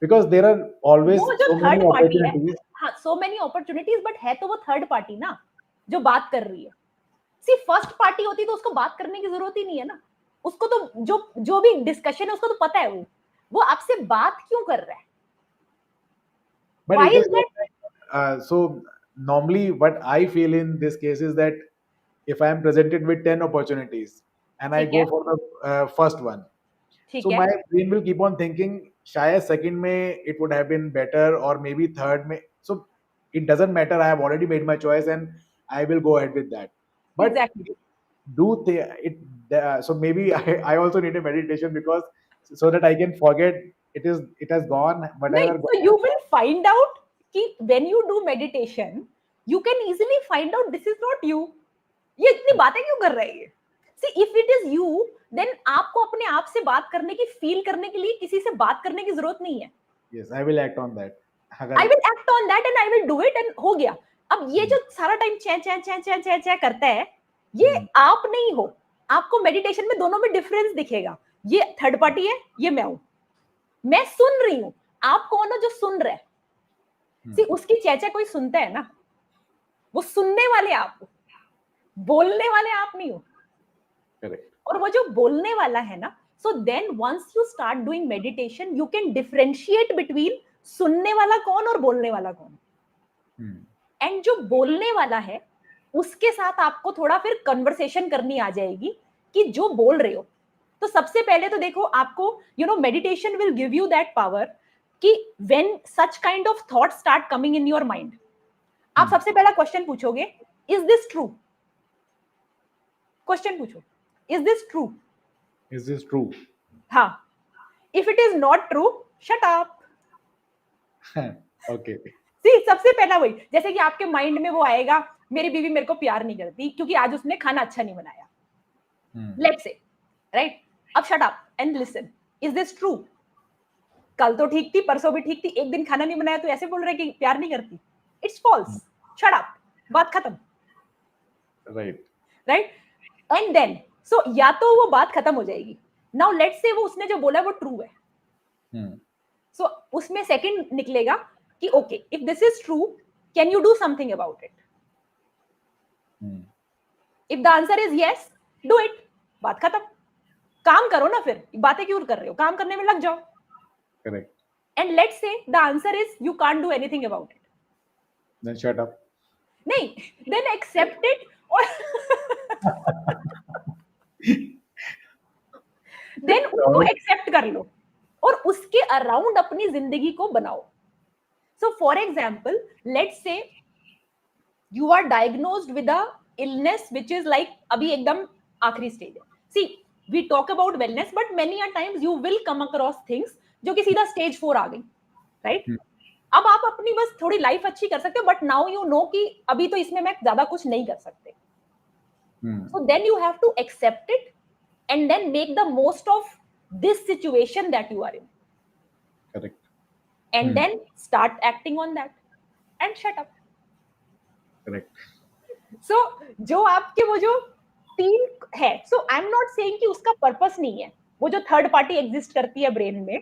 because there are always वो जो so many third party है, opportunities. हाँ, so many opportunities, but है तो वो third party ना जो बात कर रही है। सी फर्स्ट पार्टी होती तो उसको बात करने की जरूरत ही नहीं है ना, उसको तो जो जो भी डिस्कशन है उसको तो पता है वो आपसे बात क्यों कर रहा है? But why it is is that? so normally what I feel in this case is that if I am presented with 10 opportunities and I ठीक है, go for the first one, ठीक so है, my brain will keep on thinking शायद second में it would have been better or maybe third में, so it doesn't matter, I have already made my choice and I will go ahead with that. But exactly. it so maybe I also need a meditation because so that I can forget it has gone नहीं, whatever so you will find out कि when you do meditation you can easily find out this is not you, ये इतनी बातें क्यों कर रहा है ये? See, if it is you, then आपको अपने आप से बात करने की, फील करने के लिए किसी से बात करने की जरूरत नहीं है। yes I will act on that आई अगर will act on that and I will do it, and हो गया। अब ये जो सारा टाइम चै चै चै चै चै चै करता है, ये आप नहीं हो। आपको मेडिटेशन में दोनों में डिफरेंस दिखेगा, ये थर्ड पार्टी है, ये मैं हूं, मैं सुन रही हूं। आप कौन हो जो सुन रहे हैं? सी उसकी चैचा कोई सुनता है ना, वो सुनने वाले आप हो, बोलने वाले आप नहीं हो। correct और वो जो बोलने वाला है ना, so then once you start doing meditation you can differentiate between सुनने वाला कौन और बोलने वाला कौन। एंड जो बोलने वाला है उसके साथ आपको थोड़ा फिर कन्वर्सेशन करनी आ जाएगी कि जो बोल रहे हो। तो सबसे पहले तो देखो, आपको meditation will give you that power कि when such kind of thought start coming in your mind, आप सबसे पहला क्वेश्चन पूछोगे, इज दिस ट्रू? क्वेश्चन पूछो, is this true? is this true हाँ, if it is not true, shut up. okay see सबसे पहला वही, जैसे कि आपके माइंड में वो आएगा, मेरी बीवी मेरे को प्यार नहीं करती क्योंकि आज उसने खाना अच्छा नहीं बनाया, लेट्स से, राइट? अब shut up and listen, is this true? कल तो ठीक थी, परसों भी ठीक थी, एक दिन खाना नहीं बनाया तो ऐसे बोल रहे कि प्यार नहीं करती? इट्स फॉल्स, शट अप, बात खत्म, right right? And then so या तो वो बात खत्म हो जाएगी। नाउ लेट्स से वो उसने जो बोला वो ट्रू है, सो उसमें सेकंड निकलेगा कि okay, if this is true can you do something about it? If the answer is yes, do it, बात खत्म, काम करो ना, फिर बातें क्यों कर रहे हो, काम करने में लग जाओ। correct and let's say the answer is you can't do anything about it, then shut up नहीं, देन एक्सेप्ट इट, और देन उनको एक्सेप्ट कर लो और उसके अराउंड अपनी जिंदगी को बनाओ। So for example, let's say you are diagnosed with a illness which is like अभी एकदम आखिरी स्टेज है। See we talk about wellness, but many a times you will come across things जो कि सीधा स्टेज 4 आ गई, राइट? अब आप अपनी बस थोड़ी लाइफ अच्छी कर सकते हो, बट नाउ यू नो कि अभी तो इसमें मैं ज्यादा कुछ नहीं कर सकते। So then you have to accept it and then make the most of this situation that you are in, correct and then start acting on that and shut up. correct So जो आपके वो जो तीन है, so I'm not saying कि उसका purpose नहीं है, वो जो थर्ड पार्टी एग्जिस्ट करती है ब्रेन में,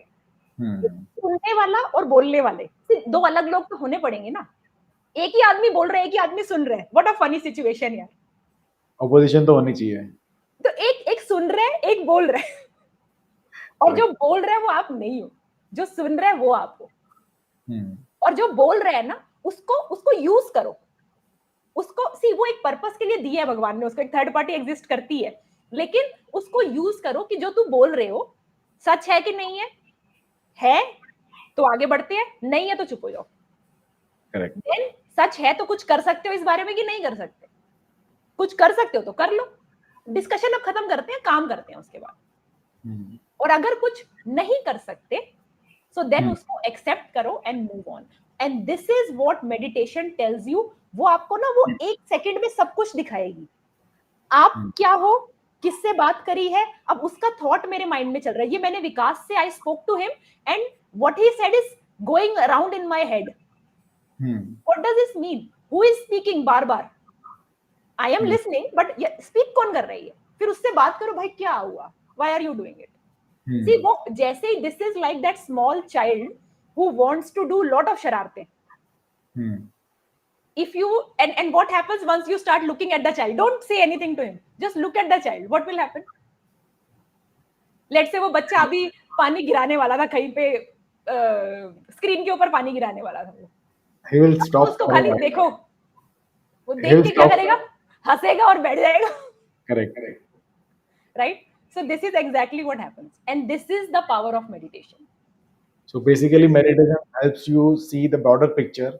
सुनने वाला और बोलने वाले दो अलग लोग तो होने पड़ेंगे ना। एक ही आदमी बोल रहा है, एक ही आदमी सुन रहा है, व्हाट अ फनी सिचुएशन यार। opposition तो होनी चाहिए तो एक एक सुन रहा है, एक बोल रहा है, और जो बोल रहा है वो आप नहीं हो, जो सुन रहा है वो आप हो। और जो बोल रहा है ना, उसको उसको यूज करो, उसको सी वो एक पर्पस के लिए दिया है भगवान ने, उसको एक थर्ड पार्टी एग्जिस्ट करती है, लेकिन उसको यूज करो कि जो तू बोल रहे हो सच है कि नहीं है, है तो आगे बढ़ते हैं, नहीं है तो चुप हो जाओ। करेक्ट। देन सच है तो कुछ कर सकते हो इस बारे में कि नहीं कर सकते, कुछ कर सकते हो तो कर लो, डिस्कशन अब खत्म करते हैं, काम करते हैं उसके बाद। और अगर कुछ नहीं कर सकते सो देन उसको एक्सेप्ट करो and move on. And this is what meditation tells you. वो आपको ना वो एक सेकंड में सब कुछ दिखाएगी, आप क्या हो, किससे बात करी है, अब उसका थॉट मेरे माइंड में चल रहा है। ये मैंने विकास से, I spoke to him and what he said is going around in my head. What does this mean, who is speaking बार बार, I am listening but speak कौन कर रही है, फिर उससे बात करो, भाई क्या हुआ, why are you doing it. See वो जैसे ही, this is like that small child who wants to do lot of शरारतें। If you and what happens once you start looking at the child, don't say anything to him, just look at the child, what will happen? Let's say वो बच्चा अभी पानी गिराने वाला था कहीं पे, स्क्रीन के ऊपर पानी गिराने वाला था वो, he will तो stop उसको for a खाली while. देखो, वो He देख will के क्या stop. करेगा, हंसेगा और बैठ जाएगा। Correct. Right, so this is exactly what happens and this is the power of meditation. So basically, meditation helps you see the broader picture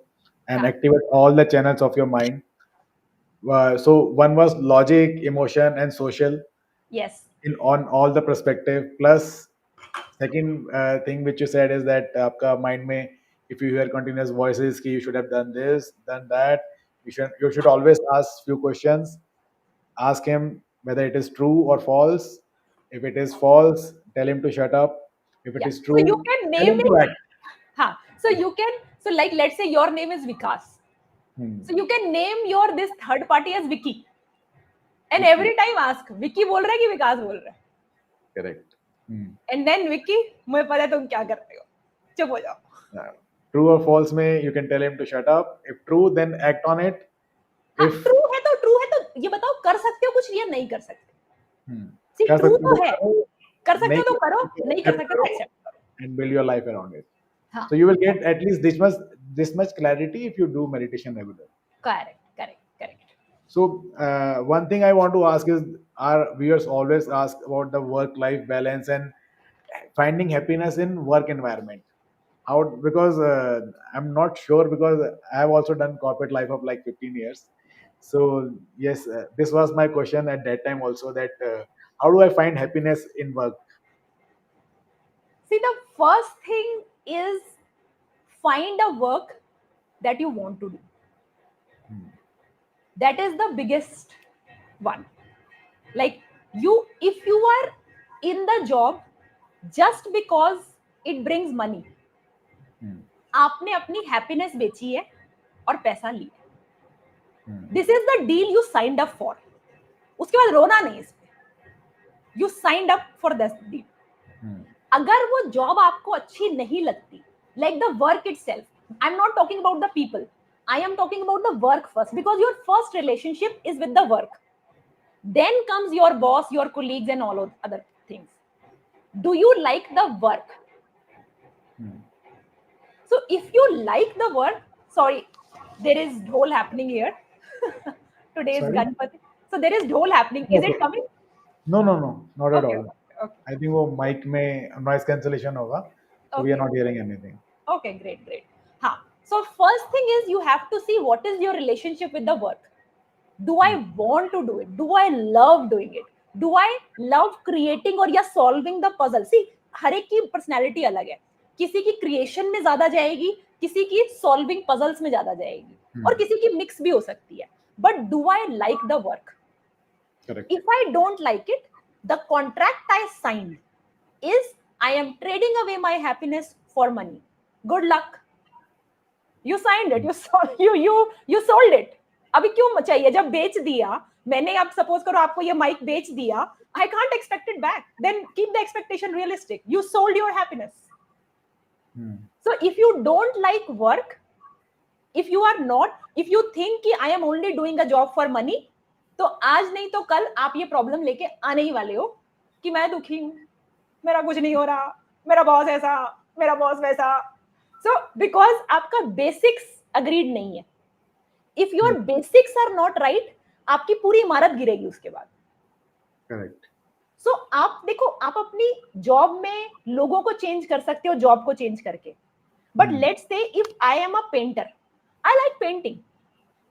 and हाँ, activate all the channels of your mind. So one was logic, emotion, and social yes, in on all the perspective. Plus, second thing which you said is that आपका mind में, if you hear continuous voices कि you should have done this, done that, you should always ask few questions. Ask him whether it is true or false. If it is false, tell him to shut up. If it yeah, is so you true, can tell name him it. to act. हाँ, so you can, so like let's say your name is Vikas, so you can name your this third party as Vicky and every time ask Vicky बोल रहा है कि विकास बोल रहा है, Correct. and then Vicky, मुझे पता है तुम क्या कर रहे हो, चुप हो जाओ। Yeah. True or false में you can tell him to shut up. If true, then act on it. हाँ, If ट्रू है तो ये बताओ कर सकते हो कुछ या नहीं कर सकते। सी कर ट्रू सकते हो तो तो है, करो, कर सकते नहीं हो तो कर करो, सकते तो नहीं कर accept सकते तो करो एक्सेप्ट करो। and build your life around it. हाँ, So you will get at least this much clarity if you do meditation regularly. Correct correct correct. So one thing I want to ask is, our viewers always ask about the work-life balance and finding happiness in work environment. How, because I'm not sure, because I have also done corporate life of like 15 years. So yes, this was my question at that time also, that how do I find happiness in work? See, the first thing is find a work that you want to do. That is the biggest one. Like you, if you are in the job just because it brings money, आपने अपनी happiness बेची है और पैसा लिया, this is the deal you signed up for. उसके बाद रोना नहीं इस पे, you signed up for this deal. अगर वो जॉब आपको अच्छी नहीं लगती, like the work itself, I am not talking about the people, I am talking about the work first, because your first relationship is with the work, then comes your boss, your colleagues and all other things. Do you like the work? So if you like the work, sorry, there is dhol happening here. Today is Sorry? Ganpati, so there is dhol happening, is it Okay. coming? No, not at Okay, all. okay, I think वो mic में noise cancellation होगा, so we are okay, not hearing anything. okay, great, हाँ, so first thing is you have to see what is your relationship with the work. Do I want to do it? Do I love doing it? Do I love creating or या solving the puzzle? See, हर एक की personality अलग है, किसी की creation में ज्यादा जाएगी, किसी की सॉल्विंग पजल्स में ज्यादा जाएगी, और किसी की मिक्स भी हो सकती है, but do I like the work? Correct. If I don't like it, the contract I signed is I am trading away my happiness for money. Good luck. You signed it, you sold it. अभी क्यों चाहिए? जब बेच दिया मैंने, आप suppose करो आपको ये माइक बेच दिया, I can't expect it back. Then keep the expectation realistic. You sold your happiness. So if you don't like work, if you are not, if you think कि I am only doing a job for money, तो आज नहीं तो कल आप ये problem लेके आने ही वाले हो कि मैं दुखी हूं, मेरा कुछ नहीं हो रहा, मेरा बॉस ऐसा, मेरा बॉस वैसा। सो बिकॉज आपका बेसिक्स अग्रीड नहीं है। If your basics are not right, आपकी पूरी इमारत गिरेगी उसके बाद। Correct. सो आप देखो, आप अपनी जॉब में लोगों को चेंज कर सकते हो जॉब को चेंज करके, but let's say if I am a painter, I like painting,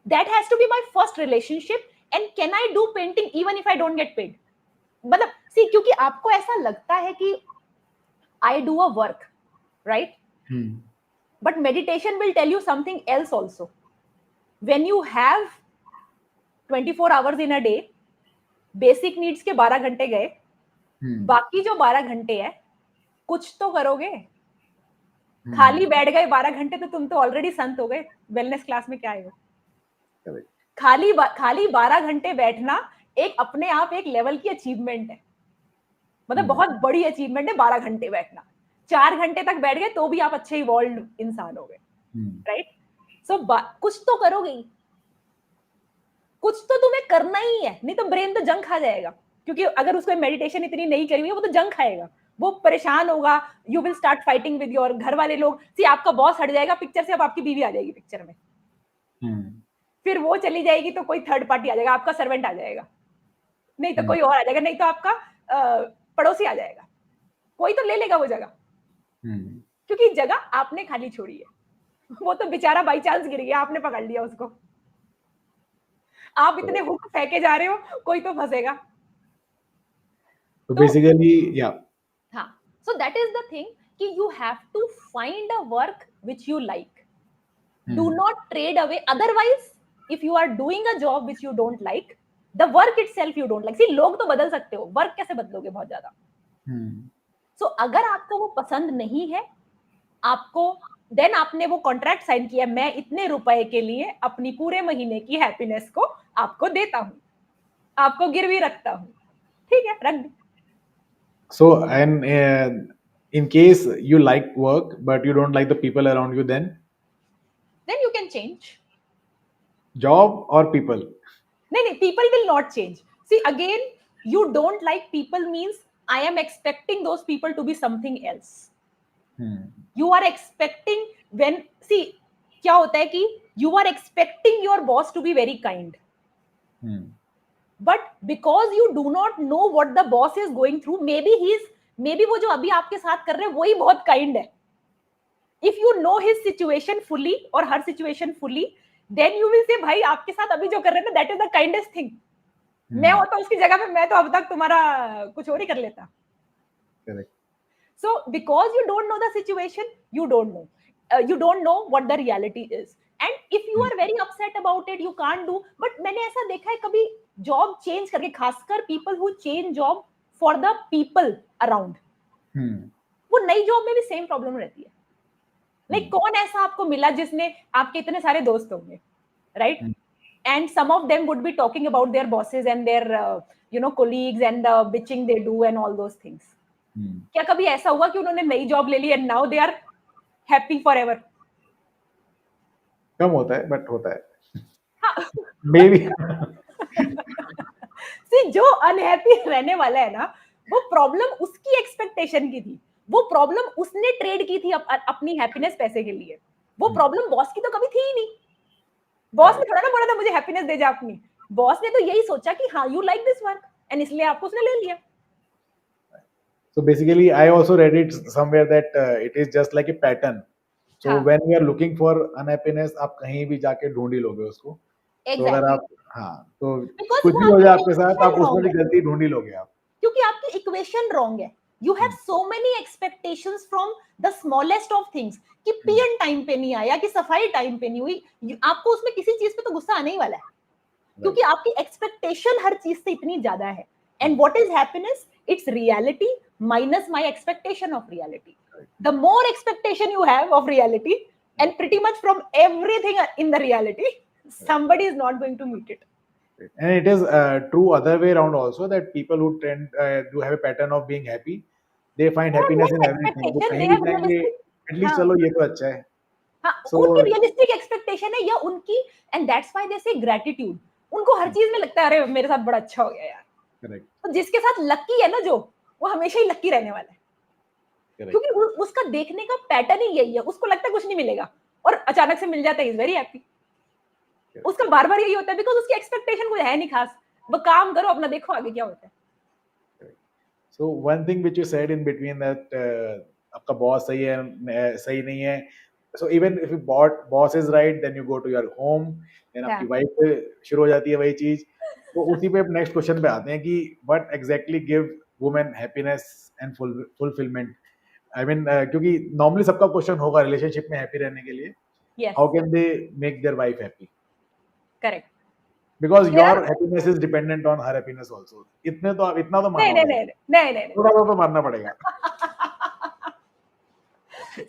that has to be my first relationship, and can I do painting even if I don't get paid? मतलब see, क्योंकि आपको ऐसा लगता है कि I do a work, right? But meditation will tell you something else also. When you have 24 hours in a day, basic needs के 12 घंटे गए, बाकी जो 12 घंटे है कुछ तो करोगे। खाली बैठ गए 12 घंटे तो तुम तो ऑलरेडी संत हो गए, वेलनेस क्लास में क्या आए हो? खाली 12 घंटे बैठना एक अपने आप एक लेवल की अचीवमेंट है, मतलब बहुत बड़ी अचीवमेंट है 12 घंटे बैठना। 4 घंटे तक बैठ गए तो भी आप अच्छे इवॉल्व इंसान हो गए, राइट? सो कुछ तो करोगे ही, कुछ तो तुम्हें करना ही है, नहीं तो ब्रेन तो जंग खा जाएगा। क्योंकि अगर उसको मेडिटेशन इतनी नहीं करी हुई है, वो तो जंग खाएगा, वो परेशान होगा, you will start fighting with your घर वाले लोग। सी, आपका बॉस हट जाएगा पिक्चर से, अब आपकी बीवी आ जाएगी पिक्चर में, फिर वो चली जाएगी तो कोई थर्ड पार्टी आ जाएगा, आपका सर्वेंट आ जाएगा, नहीं तो कोई और आ जाएगा, नहीं तो आपका पड़ोसी आ जाएगा, कोई तो ले लेगा वो जगह, क्योंकि जगह आपने खाली छोड़ी है। वो तो बेचारा बाई चांस गिर गया, आपने पकड़ लिया उसको, आप इतने हुक फेंके जा रहे हो, कोई तो फंसेगा। So basically, yeah. हाँ, so that is the thing कि you have to find a work which you like. Do not trade away. Otherwise, if you are doing a job which you don't like, the work itself you don't like. See, लोग तो बदल सकते हो, work कैसे बदलोगे बहुत ज्यादा? So अगर आपको वो पसंद नहीं है, आपको देन आपने वो कॉन्ट्रैक्ट साइन किया, मैं इतने रुपए के लिए अपनी पूरे महीने की हैप्पीनेस को आपको देता हूँ, आपको गिरवी रखता हूँ, ठीक है, रख दी। So, and in case you like work but you don't like the people around you, then you can change. Job or people? नहीं, people will not change. See, again, you don't like people means I am expecting those people to be something else. You are expecting when, see, क्या होता है कि you are expecting your boss to be very kind. But because you do not know what the boss is going through, maybe वो जो अभी आपके साथ कर रहे हैं वही बहुत kind है. If you know his situation fully or her situation fully, then you will say भाई आपके साथ अभी जो कर रहे हैं ना, that is the kindest thing. मैं होता उसकी जगह पे, मैं तो अब तक तुम्हारा कुछ और ही कर लेता. Correct. So because you don't know the situation, you don't know what the reality is. And if you are very upset about it, you can't do. But मैंने ऐसा देखा है कभी job change करके, खासकर people who change job for the people around, वो नई job में भी same problem रहती है. Like कौन ऐसा आपको मिला जिसने, आपके इतने सारे दोस्त होंगे, right? And some of them would be talking about their bosses and their colleagues and the bitching they do and all those things. क्या कभी ऐसा हुआ कि उन्होंने नई जॉब ले ली and now they are happy forever? कम होता है बट होता है. हाँ. May be. सी, जो अनहैप्पी रहने वाला है ना, वो प्रॉब्लम उसकी एक्सपेक्टेशन की थी, वो प्रॉब्लम उसने ट्रेड की थी अपनी हैप्पीनेस पैसे के लिए. वो प्रॉब्लम बॉस की तो कभी थी ही नहीं. बॉस ने थोड़ा ना बोला था मुझे हैप्पीनेस दे जा अपनी. बॉस ने तो यही सोचा कि हाँ, you like this work, and इसलिए आपको उसने ले लिया. So basically, I also read it somewhere that it is just like a pattern. So when you are looking for unhappiness, आप कहीं भी जाके ढूंढ ही लोगे उसको. तो अगर आप, हाँ, तो कुछ भी हो जाए आपके साथ, आप उसमें भी गलती ढूंढ ही लोगे आप. क्योंकि आपकी इक्वेशन रॉन्ग है. You have so many expectations from the smallest of things कि पीएन टाइम पे नहीं आया, कि सफाई टाइम पे नहीं हुई, आपको उसमें किसी चीज पे तो गुस्सा आने ही वाला है, क्योंकि आपकी एक्सपेक्टेशन हर चीज से इतनी ज्यादा है. And what is happiness? It's reality minus my expectation of reality. The more expectation you have of reality, and pretty much from everything in the reality, somebody is not going to meet it. And it is true other way around also, that people who tend do have a pattern of being happy, they find happiness in everything. वो कहीं भी जाएंगे, at least चलो ये तो अच्छा है. हाँ, उनकी रियलिस्टिक एक्सपेक्टेशन है, या उनकी, एंड दैट्स व्हाई दे से ग्रेटिट्यूड. उनको हर चीज में लगता है अरे मेरे साथ बड़ा अच्छा हो गया यार. Correct. तो जिसके साथ लकी है ना, जो वो हमेशा ही लकी रहने वाला है. क्योंकि उसका देखने का पैटर्न ही यही है. उसको लगता है कुछ नहीं मिलेगा और अचानक से मिल जाता है, इज वेरी हैप्पी. उसका बार बार यही होता है बिकॉज उसकी एक्सपेक्टेशन कोई है नहीं खास. वो काम करो अपना, देखो आगे क्या होता है. So one thing which you said in between that आपका boss सही है सही नहीं है. So even if boss is right, then you go to your home, then आपकी Yeah. wife पे शुरू हो जाती है वही चीज. तो उसी पे नेक्स्ट क्वेश्चन पे आते हैं कि what exactly give women happiness and fulfillment. I mean क्योंकि normally सबका क्वेश्चन होगा रिलेशनशिप में हैप्पी रहने के लिए. Yes. How can they make their wife happy? Correct. Because There your are happiness is dependent on her happiness also. इतना तो नहीं मानना नहीं पड़ेगा. नहीं नहीं नहीं थोड़ा बहुत तो मानना पड़ेगा.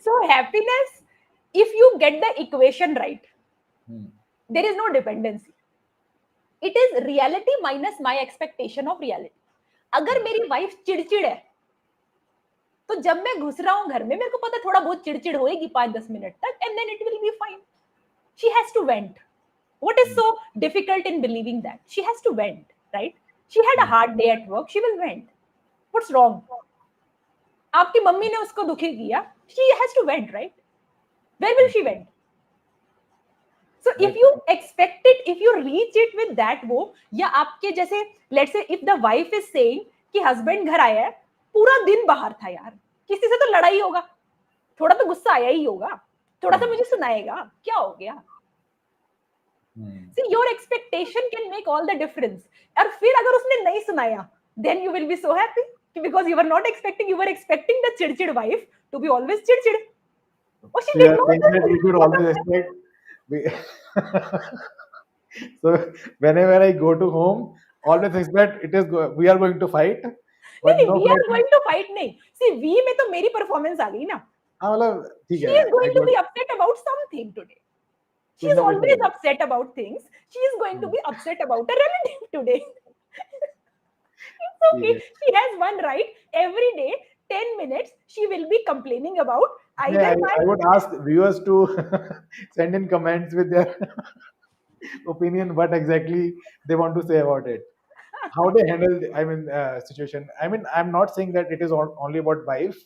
So happiness, if you get the equation right, there is no dependency. It is reality minus my expectation of reality. अगर मेरी वाइफ चिड़चिड़ है तो जब मैं घुस रहा हूं घर में मेरे को पता थोड़ा बहुत चिड़चिड़ होएगी 5-10 मिनट तक and then it will be fine. She has to vent. What is so difficult in believing that? She has to vent, right? She had a hard day at work, she will vent. What's wrong? आपकी mummy ने उसको दुखी किया, she has to vent, right? Where will she vent? So if you expect it, if you reach it with that वो या आपके जैसे let's say if the wife is saying कि husband घर आया है पूरा दिन बाहर था यार, किसी से तो लड़ाई होगा, थोड़ा तो गुस्सा आया ही होगा, थोड़ा सा मुझे सुनाएगा, क्या हो गया? See, your expectation can make all the difference. और फिर अगर उसने नहीं सुनाया, then you will be so happy because you were not expecting. You were expecting the चिड़चिड़ wife to be always चिड़चिड़. Oh, she So did you are not. saying that you should always expect. So whenever I go to home, always expect we are going to fight, but नहीं, no we are fight. going to fight नहीं. See, we में तो मेरी performance आ गई ना. हाँ मतलब ठीक She है. is going to be upset about something today. She कुछ is ना कुछ always रहेगा. upset about things. She is going to be upset about a relative today. It's ठीक okay. है. She has one right. Every day, 10 minutes, she will be complaining about either Yeah, my. I would ask viewers to send in comments with their opinion, what exactly they want to say about it. How they handle, situation. I mean, I'm not saying that it is only about wife,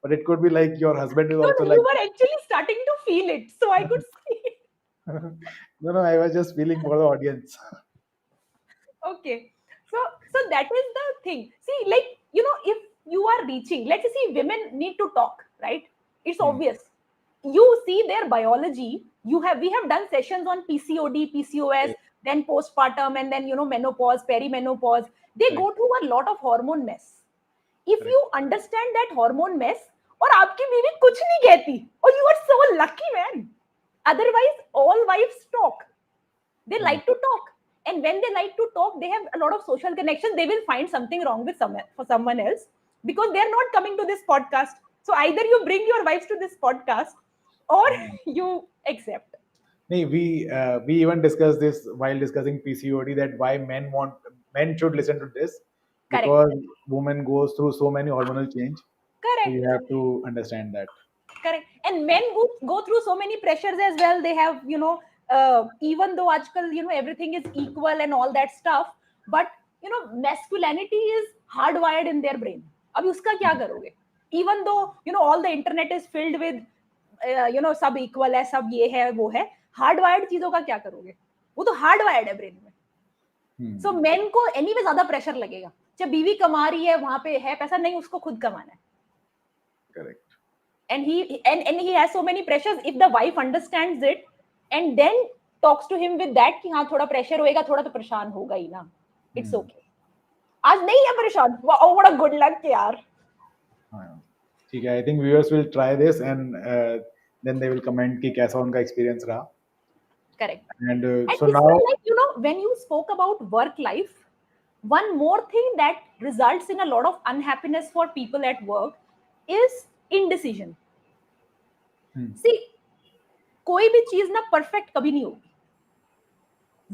but it could be like your husband is No, also no, like. you were actually starting to feel it. So I could see it. No, I was just feeling for the audience. Okay. So that is the thing. See, like, if you are reaching, let's see, women need to talk, right? It's obvious. You see their biology. We have done sessions on PCOD, PCOS, then postpartum, and then menopause, perimenopause. They go through a lot of hormone mess. If you understand that hormone mess, और आपकी बीवी कुछ नहीं कहती, or you are so lucky, man. Otherwise, all wives talk. They like to talk. And when they like to talk, they have a lot of social connections. They will find something wrong with someone else because they're not coming to this podcast. So either you bring your wives to this podcast or you accept. Nee, we even discussed this while discussing PCOD, that why men should listen to this, Correct. because women goes through so many hormonal change. So Correct. you have to understand that. Correct. And men go through so many pressures as well. They have, even though aajkal, everything is equal and all that stuff, but masculinity is hardwired in their brain. Abhi uska kya karoge? Even though all the internet is filled with सब equal है, सब ये है वो है, hardwired चीजों का क्या करोगे? वो तो hardwired है brain में. So men को anyway ज्यादा pressure लगेगा. जब बीवी कमा रही है, वहां पे है पैसा, नहीं, उसको खुद कमाना है. Correct. And he has so many pressures. If the wife understands it and then talks to him with that कि हाँ थोड़ा pressure होएगा, थोड़ा तो परेशान होगा ही ना. It's okay. आज नहीं है परेशान. Oh, what a good luck यार. ठीक है. I think viewers will try this and then they will comment कि कैसा उनका experience रहा. Correct. And And so this now, one, like, when you spoke about work life, one more thing that results in a lot of unhappiness for people at work is indecision. See, कोई भी चीज ना perfect कभी नहीं होगी.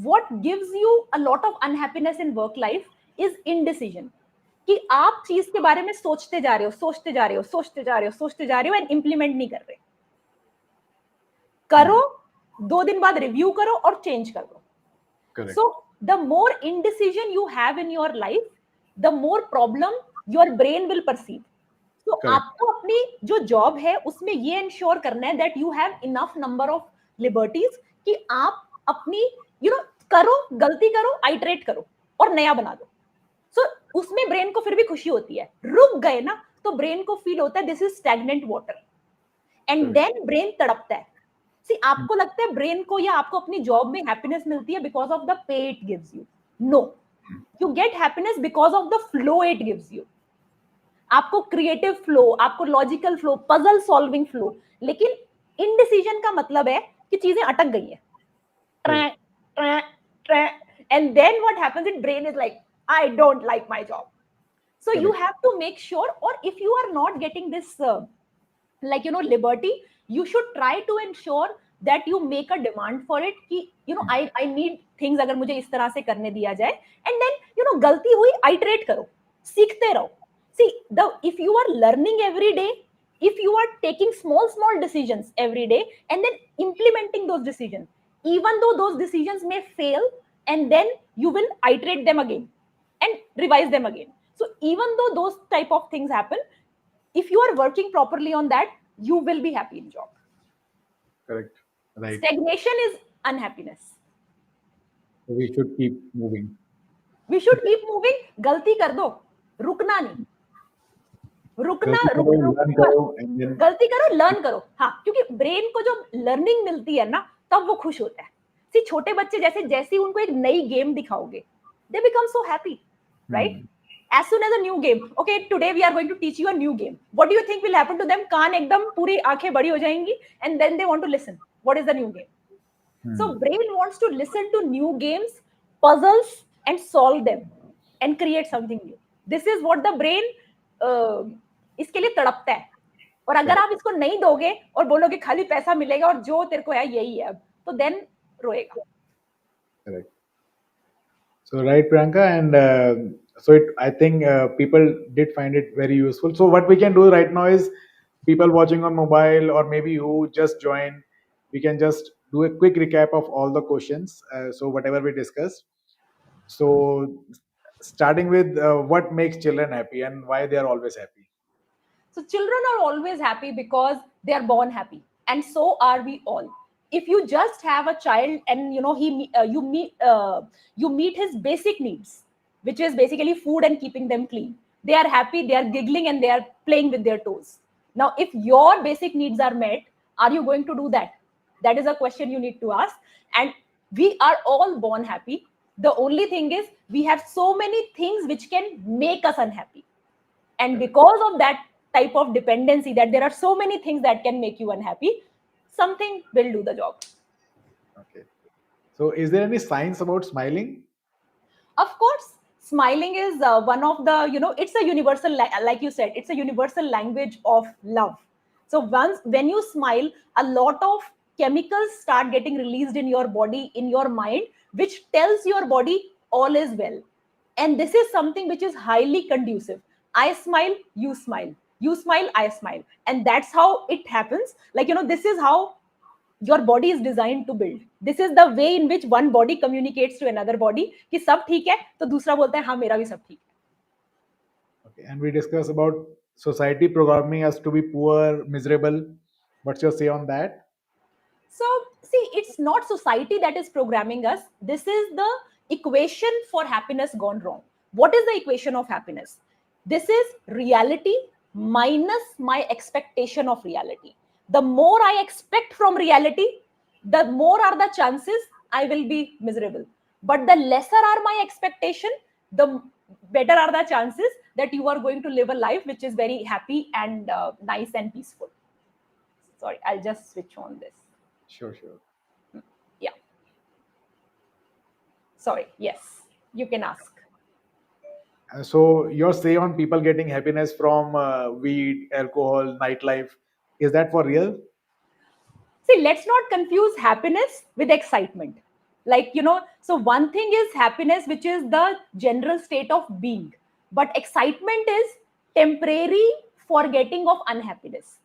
What gives you a lot of unhappiness in work life is indecision. कि आप चीज के बारे में सोचते जा रहे हो and implement नहीं कर रहे. करो, 2 दिन बाद review करो और change कर दो. correct. So the more indecision you have in your life, the more problem your brain will perceive. So आपको अपनी जो job है उसमें ये ensure करना है that you have enough number of liberties कि आप अपनी करो, गलती करो, iterate करो और नया बना दो. So उसमें ब्रेन को फिर भी खुशी होती है. रुक गए ना तो ब्रेन को फील होता है this is stagnant water, and then brain तड़पता है. सी, आपको लगता है ब्रेन को या आपको अपनी जॉब में हैप्पीनेस मिलती है because of the pay it gives you? No, you get happiness because of the flow it gives you. आपको क्रिएटिव फ्लो, आपको logical flow, puzzle solving flow. लेकिन इनडिसीजन का मतलब है कि चीजें अटक गई हैं. And then what happens in brain is like, I don't like my job. So you have to make sure, or if you are not getting this liberty, you should try to ensure that you make a demand for it कि I need things अगर मुझे इस तरह से करने दिया जाए. And then गलती हुई, iterate करो, सीखते रहो. See, if you are learning every day, if you are taking small decisions every day and then implementing those decisions, even though those decisions may fail, and then you will iterate them again and revise them again. So even though those type of things happen, if you are working properly on that, you will be happy in job. Correct. Right. Stagnation is unhappiness. So we should keep moving. We should keep moving. गलती कर दो, रुकना नहीं. गलती करो, learn करो. हाँ, क्योंकि ब्रेन को जब लर्निंग मिलती है ना, तब वो खुश होता है. सी, छोटे बच्चे जैसे उनको एक नई गेम दिखाओगे, they become so happy, right? As soon as a new game, okay, today we are going to teach you a new game. What do you think will happen to them? कान एकदम पूरी आंखें बड़ी हो जाएंगी, and then they want to listen. What is the new game? So brain wants to listen to new games, puzzles, and solve them, and create something new. This is what the brain इसके लिए तड़पता है. और अगर आप इसको नहीं दोगे और बोलोगे खाली पैसा मिलेगा और जो तेरे को है यही है, तो then रोएगा. Correct. So right, Priyanka, and I think people did find it very useful. So what we can do right now is, people watching on mobile or maybe who just joined, we can just do a quick recap of all the questions. So whatever we discussed. So starting with what makes children happy and why they are always happy. So children are always happy because they are born happy, and so are we all. If you just have a child and you meet his basic needs, which is basically food and keeping them clean, they are happy, they are giggling, and they are playing with their toes. Now, if your basic needs are met, are you going to do that? That is a question you need to ask. And we are all born happy. The only thing is we have so many things which can make us unhappy. And because of that type of dependency, that there are so many things that can make you unhappy, something will do the job. Okay. So is there any science about smiling? Of course, smiling is one of the, it's a universal, like you said, it's a universal language of love. So when you smile, a lot of chemicals start getting released in your body, in your mind, which tells your body all is well. And this is something which is highly conducive. I smile, you smile. You smile, I smile. And that's how it happens. Like, this is how your body is designed to build. This is the way in which one body communicates to another body कि सब ठीक है तो दूसरा बोलता है हाँ मेरा भी सब ठीक है. Okay, and we discussed about society programming us to be poor, miserable. What's your say on that? So see, it's not society that is programming us. This is the equation for happiness gone wrong. What is the equation of happiness? This is reality minus my expectation of reality. The more I expect from reality, the more are the chances I will be miserable. But the lesser are my expectation, the better are the chances that you are going to live a life which is very happy and nice and peaceful. Sorry, I'll just switch on this. Sure. Yeah. Sorry, yes, you can ask. So your say on people getting happiness from weed, alcohol, nightlife, is that for real? See, let's not confuse happiness with excitement. Like, so one thing is happiness, which is the general state of being. But excitement is temporary forgetting of unhappiness.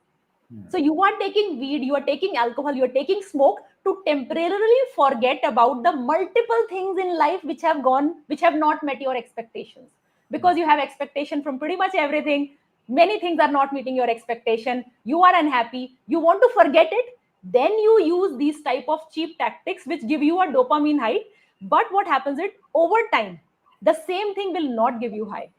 So you are taking weed, you are taking alcohol, you are taking smoke to temporarily forget about the multiple things in life which have not met your expectations. Because you have expectation from pretty much everything. Many things are not meeting your expectation. You are unhappy. You want to forget it. Then you use these type of cheap tactics which give you a dopamine high. But what happens is over time, the same thing will not give you high.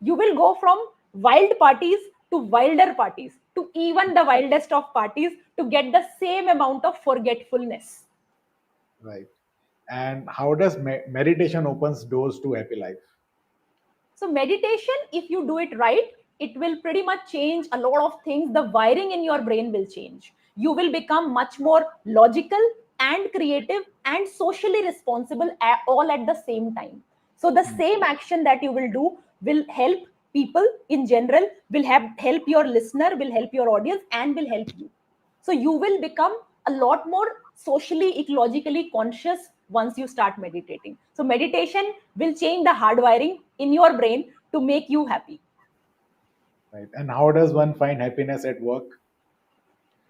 You will go from wild parties to wilder parties to even the wildest of parties to get the same amount of forgetfulness. Right. And how does meditation opens doors to happy life? So, meditation, if you do it right, it will pretty much change a lot of things. The wiring in your brain will change. You will become much more logical and creative and socially responsible all at the same time. So, the Hmm. same action that you will do will help people in general, will help your listener, will help your audience, and will help you. So you will become a lot more socially ecologically conscious once you start meditating. So meditation will change the hardwiring in your brain to make you happy. Right. And how does one find happiness at work?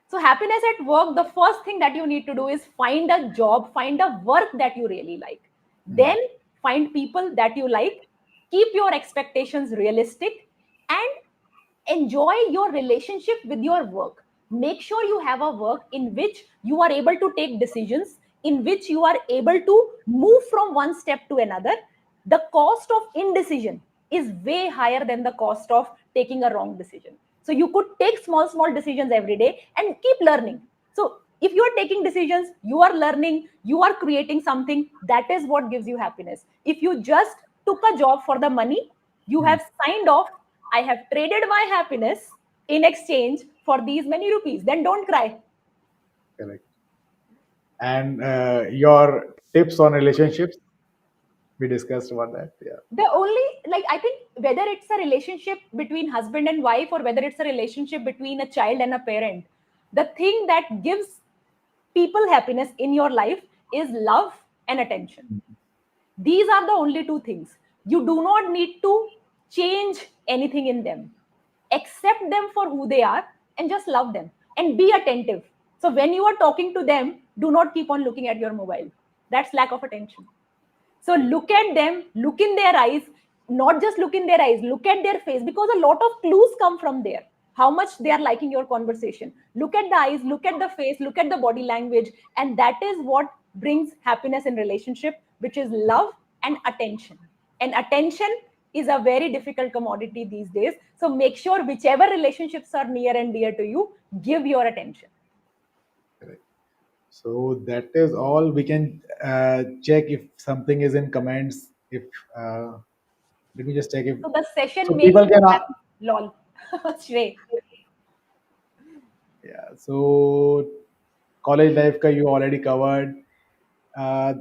So happiness at work, the first thing that you need to do is find a job, find a work that you really like. Hmm. Then find people that you like, keep your expectations realistic, and enjoy your relationship with your work. Make sure you have a work in which you are able to take decisions, in which you are able to move from one step to another. The cost of indecision is way higher than the cost of taking a wrong decision. So you could take small decisions every day and keep learning. So if you are taking decisions, you are learning, you are creating something, that is what gives you happiness. If you just took a job for the money, you Hmm. have signed off, I have traded my happiness in exchange for these many rupees, then don't cry. Correct. And your tips on relationships? We discussed about that. Yeah. The only, like, I think whether it's a relationship between husband and wife or whether it's a relationship between a child and a parent, the thing that gives people happiness in your life is love and attention. These are the only two things. You do not need to change anything in them. Accept them for who they are and just love them and be attentive. So when you are talking to them, do not keep on looking at your mobile. That's lack of attention. So look at them, look in their eyes, not just look in their eyes, look at their face, because a lot of clues come from there. How much they are liking your conversation. Look at the eyes, look at the face, look at the body language. And that is what brings happiness in relationship, which is love and attention. And attention is a very difficult commodity these days. So make sure whichever relationships are near and dear to you, give your attention. Correct. So that is all. We can check if something is in comments. If let me just check if So the session so makes people you can. happy. Lol. Shrey. Yeah. So college life ka you already covered. Uh,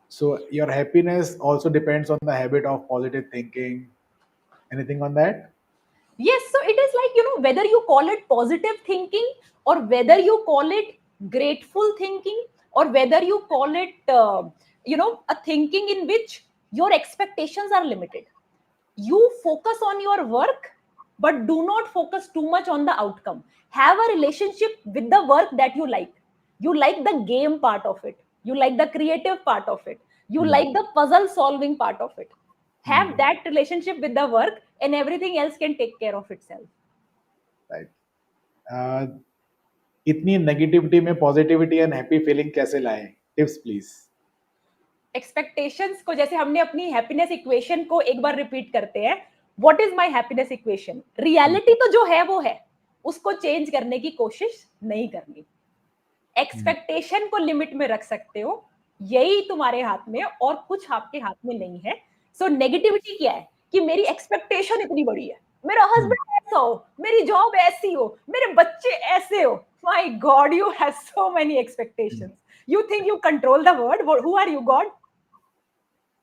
so your happiness also depends on the habit of positive thinking. Anything on that? Yes, so it is like, whether you call it positive thinking or whether you call it grateful thinking or whether you call it, a thinking in which your expectations are limited. You focus on your work, but do not focus too much on the outcome. Have a relationship with the work that you like. You like the game part of it, you like the creative part of it, you Hmm. like the puzzle solving part of it. Have Hmm. that relationship with the work, and everything else can take care of itself. Right. Uh, इतनी negativity में positivity and happy feeling कैसे लाएं? Tips please. Expectations को, जैसे हमने अपनी happiness equation को एक बार रिपीट करते हैं. What is my happiness equation? Reality तो जो है वो है, उसको चेंज करने की कोशिश नहीं करनी. एक्सपेक्टेशन को लिमिट में रख सकते हो, यही तुम्हारे हाथ में, और कुछ आपके हाथ में नहीं है. सो नेगेटिविटी क्या है कि मेरी एक्सपेक्टेशन इतनी बड़ी है, मेरा हस्बैंड ऐसा हो, मेरी जॉब ऐसी हो, मेरे बच्चे ऐसे हो. My God, you have so many expectations. You think you control the world? Who are you, God?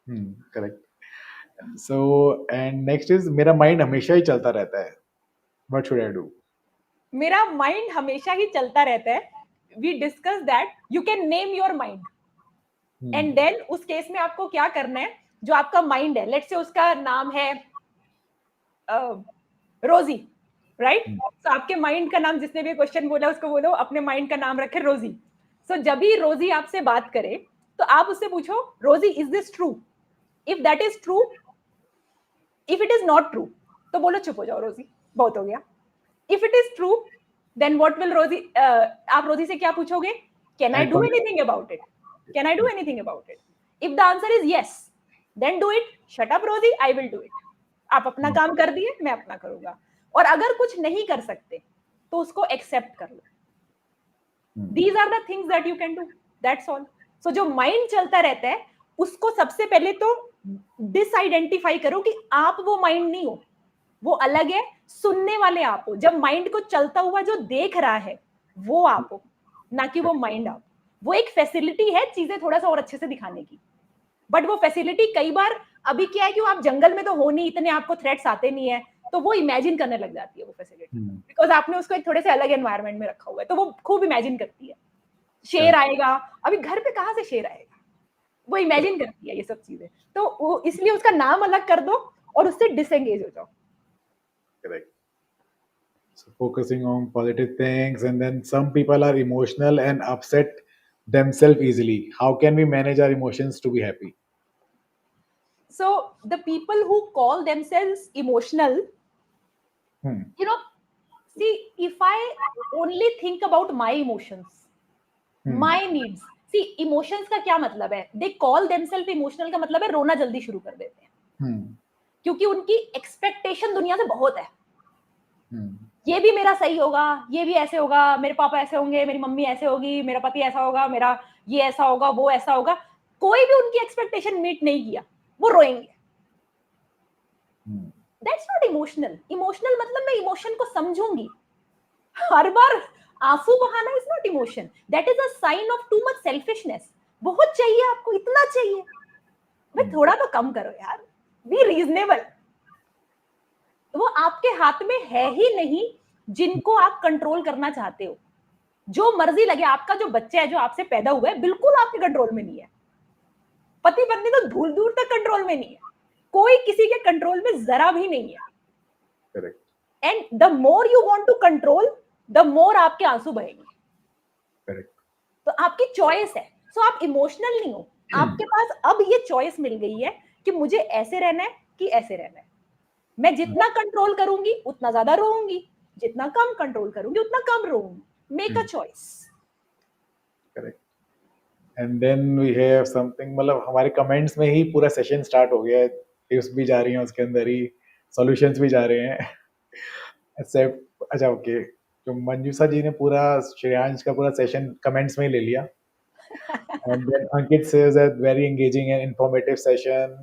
Correct. So and next is मेरा माइंड हमेशा ही चलता रहता है. What should I do? मेरा माइंड हमेशा ही चलता रहता है. We discuss that. You can name your mind, and then उस केस में आपको क्या करना है, जो आपका माइंड है, लेट्स से उसका नाम है रोजी, राइट? तो आपके माइंड का नाम, जिसने भी क्वेश्चन बोला उसको बोलो अपने माइंड का नाम रखे रोजी. सो जब भी रोजी आपसे बात करे तो आप उससे पूछो, Rosie, is this true? If that is true, if it is not true, तो बोलो चुप हो जाओ रोजी, बहुत हो गया. If it is true, then what will Rosie, आप रोजी से क्या पूछोगे? Can I do anything about it? Can I do anything about it? If the answer is yes, then do it. Shut up, Rosie, I will do it. आप अपना काम कर दिए, मैं अपना करूंगा। और अगर कुछ नहीं कर सकते तो उसको एक्सेप्ट कर लो। These are the things that you can do. That's all. So जो माइंड चलता रहता है उसको सबसे पहले तो डिसआइडेंटिफाई करो कि आप वो माइंड नहीं हो, वो अलग है। सुनने वाले आप हो। जब माइंड को चलता हुआ जो देख रहा है वो आप हो, ना कि वो माइंड आप। वो एक फैसिलिटी है चीजें थोड़ा सा और अच्छे से दिखाने की, बट वो फैसिलिटी कई बार अभी क्या है कि आप जंगल में तो हो नहीं, इतने आपको थ्रेट्स आते नहीं है, तो वो इमेजिन करने लग जाती है वो फैसिलिटी, बिकॉज आपने उसको एक थोड़े से अलग एनवायरनमेंट में रखा हुआ है, तो वो खूब इमेजिन करती है। शेर आएगा, अभी घर पे कहाँ से शेर आएगा, वो इमेजिन करती है ये सब चीजें। तो वो इसलिए उसका नाम अलग कर दो और उससे डिसएंगेज हो जाओ। Correct. So focusing on positive things, and then some people are emotional and upset themselves easily. How can we manage our emotions to be happy? So the people who call themselves emotional, you know, see, if I only think about my emotions, my needs, see, emotions का क्या मतलब है, they call themselves emotional का मतलब है रोना जल्दी शुरू कर देते हैं, क्योंकि उनकी एक्सपेक्टेशन दुनिया से बहुत है। ये भी मेरा सही होगा, ये भी ऐसे होगा, मेरे पापा ऐसे होंगे, मेरी मम्मी ऐसे होगी, मेरा पति ऐसा होगा, मेरा ये ऐसा होगा, वो ऐसा होगा। कोई भी उनकी एक्सपेक्टेशन मीट नहीं किया, वो रोएंगे। That's not emotional. इमोशनल मतलब मैं इमोशन को समझूंगी। हर बार आंसू बहाना is not emotion, that is a sign of too much selfishness. बहुत चाहिए आपको, इतना चाहिए, भाई थोड़ा तो कम करो यार, बी रीजनेबल। वो आपके हाथ में है ही नहीं जिनको आप कंट्रोल करना चाहते हो। जो मर्जी लगे, आपका जो बच्चा है जो आपसे पैदा हुआ है बिल्कुल आपके कंट्रोल में नहीं है। पति पत्नी तो दूर दूर तक कंट्रोल में नहीं है, कोई किसी के कंट्रोल में जरा भी नहीं है। Correct. And the more you want to control, the more आपके आंसू बहेंगे। Correct. तो आपकी चॉइस है। सो आप इमोशनल नहीं हो, आपके पास अब ये चॉइस मिल गई है कि मुझे ऐसे रहना है कि ऐसे रहना है। मैं जितना कंट्रोल करूंगी उतना ज्यादा रोऊंगी, जितना कम कंट्रोल करूंगी उतना कम रोऊंगी। Make a choice. Correct. And then we have something, मतलब हमारे कमेंट्स में ही पूरा सेशन स्टार्ट हो गया है, टिप्स भी जा रही हैं उसके अंदर ही, सॉल्यूशंस भी जा रहे हैं। एक्सेप्ट, अच्छा ओके, तो मंजूषा जी ने पूरा श्रेयांश का पूरा सेशन कमेंट्स में ही ले लिया। And then Ankit says that very engaging and informative session.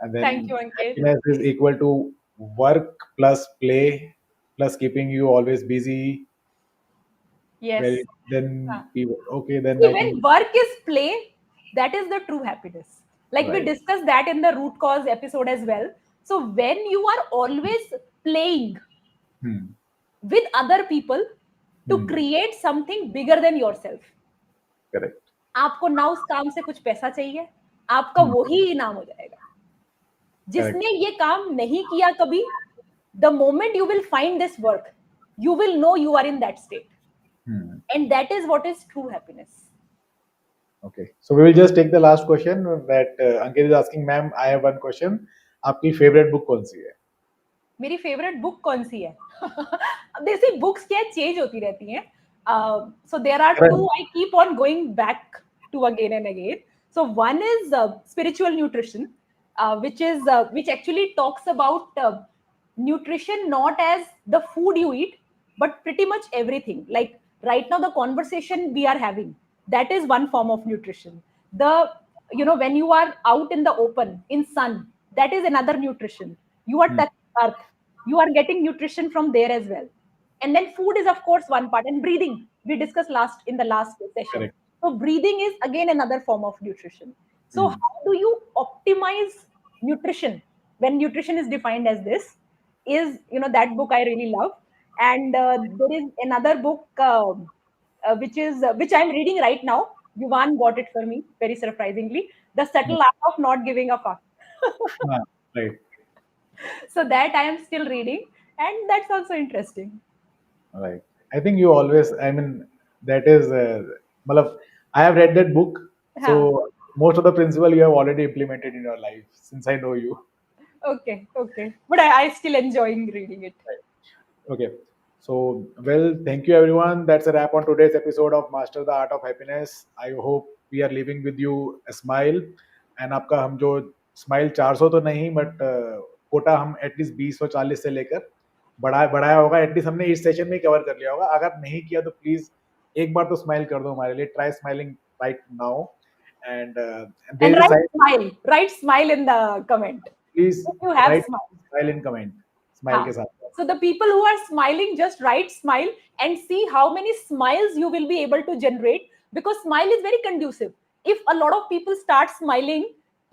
And then Thank you, Ankit. happiness is equal to work plus play plus keeping you always busy. Yes. Very, then people, okay, then See, I when think work is play, that is the true happiness. Like we right. discussed that in the root cause episode as well. So when you are always playing with other people to create something bigger than yourself, Correct. आपको ना उस काम से कुछ पैसा चाहिए, आपका वही इनाम हो जाएगा। जिसने ये काम नहीं किया कभी, the moment you will find this work, you will know you are in that state. And that is what is true happiness. Okay, so we will just take the last question that Ankit is asking, ma'am, I have one question. आपकी favorite book कौन सी है? मेरी favourite book कौन सी है? देखिए books क्या change होती रहती हैं। So there are two I keep on going back to again and again. So one is spiritual nutrition, which actually talks about nutrition not as the food you eat, but pretty much everything. Like right now, the conversation we are having, that is one form of nutrition. The, you know, when you are out in the open in sun, that is another nutrition. You are touching earth, you are getting nutrition from there as well. And then food is of course one part, and breathing we discussed last in the last session. Correct. So breathing is again another form of nutrition. So how do you optimize nutrition when nutrition is defined as this? Is, you know, that book I really love. And there is another book which I'm reading right now. Yuvan got it for me very surprisingly, The Subtle Art of Not Giving a Fuck. Right. So that I am still reading, and that's also interesting. Right. I think you always, I mean, that is, matlab, I have read that book, so most of the principle you have already implemented in your life since I know you. Okay. But I still enjoying reading it. Right. Okay. So, well, thank you everyone. That's a wrap on today's episode of Master the Art of Happiness. I hope we are leaving with you a smile. And आपका हम जो smile 400 तो नहीं, but Kota हम at least 20 और 40 से लेकर बढ़ाया होगा, एटलीस्ट हमने इस सेशन में कवर कर लिया होगा. अगर नहीं किया तो प्लीज एक बार तो स्माइल कर दो हमारे लिए. Try smiling right now. And there And is a side. write smile in the comment. Please If you have write smile. Smile in comment, smile हाँ. के साथ. So the people who are smiling, just write smile and see how many smiles you will be able to generate, because smile is very conducive. If a lot of people start smiling,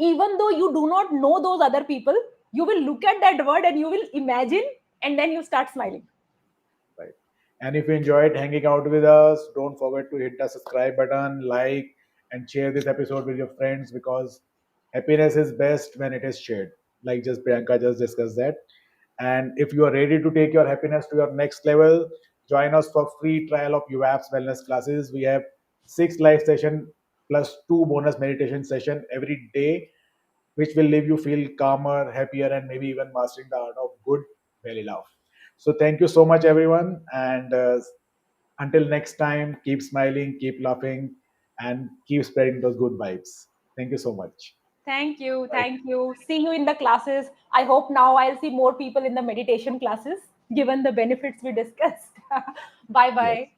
even though you do not know those other people, you will look at that word and you will imagine, and then you start smiling. Right. And if you enjoyed hanging out with us, don't forget to hit the subscribe button, like, and share this episode with your friends, because happiness is best when it is shared. Like just Priyanka just discussed that. And if you are ready to take your happiness to your next level, join us for free trial of UAP's wellness classes. We have 6 live session plus 2 bonus meditation session every day, which will leave you feel calmer, happier, and maybe even mastering the art of good belly laugh. So thank you so much, everyone, and until next time, keep smiling, keep laughing, and keep spreading those good vibes. Thank you so much. Thank you. Bye. Thank you. See you in the classes. I hope now I'll see more people in the meditation classes, given the benefits we discussed. Bye Yes. bye.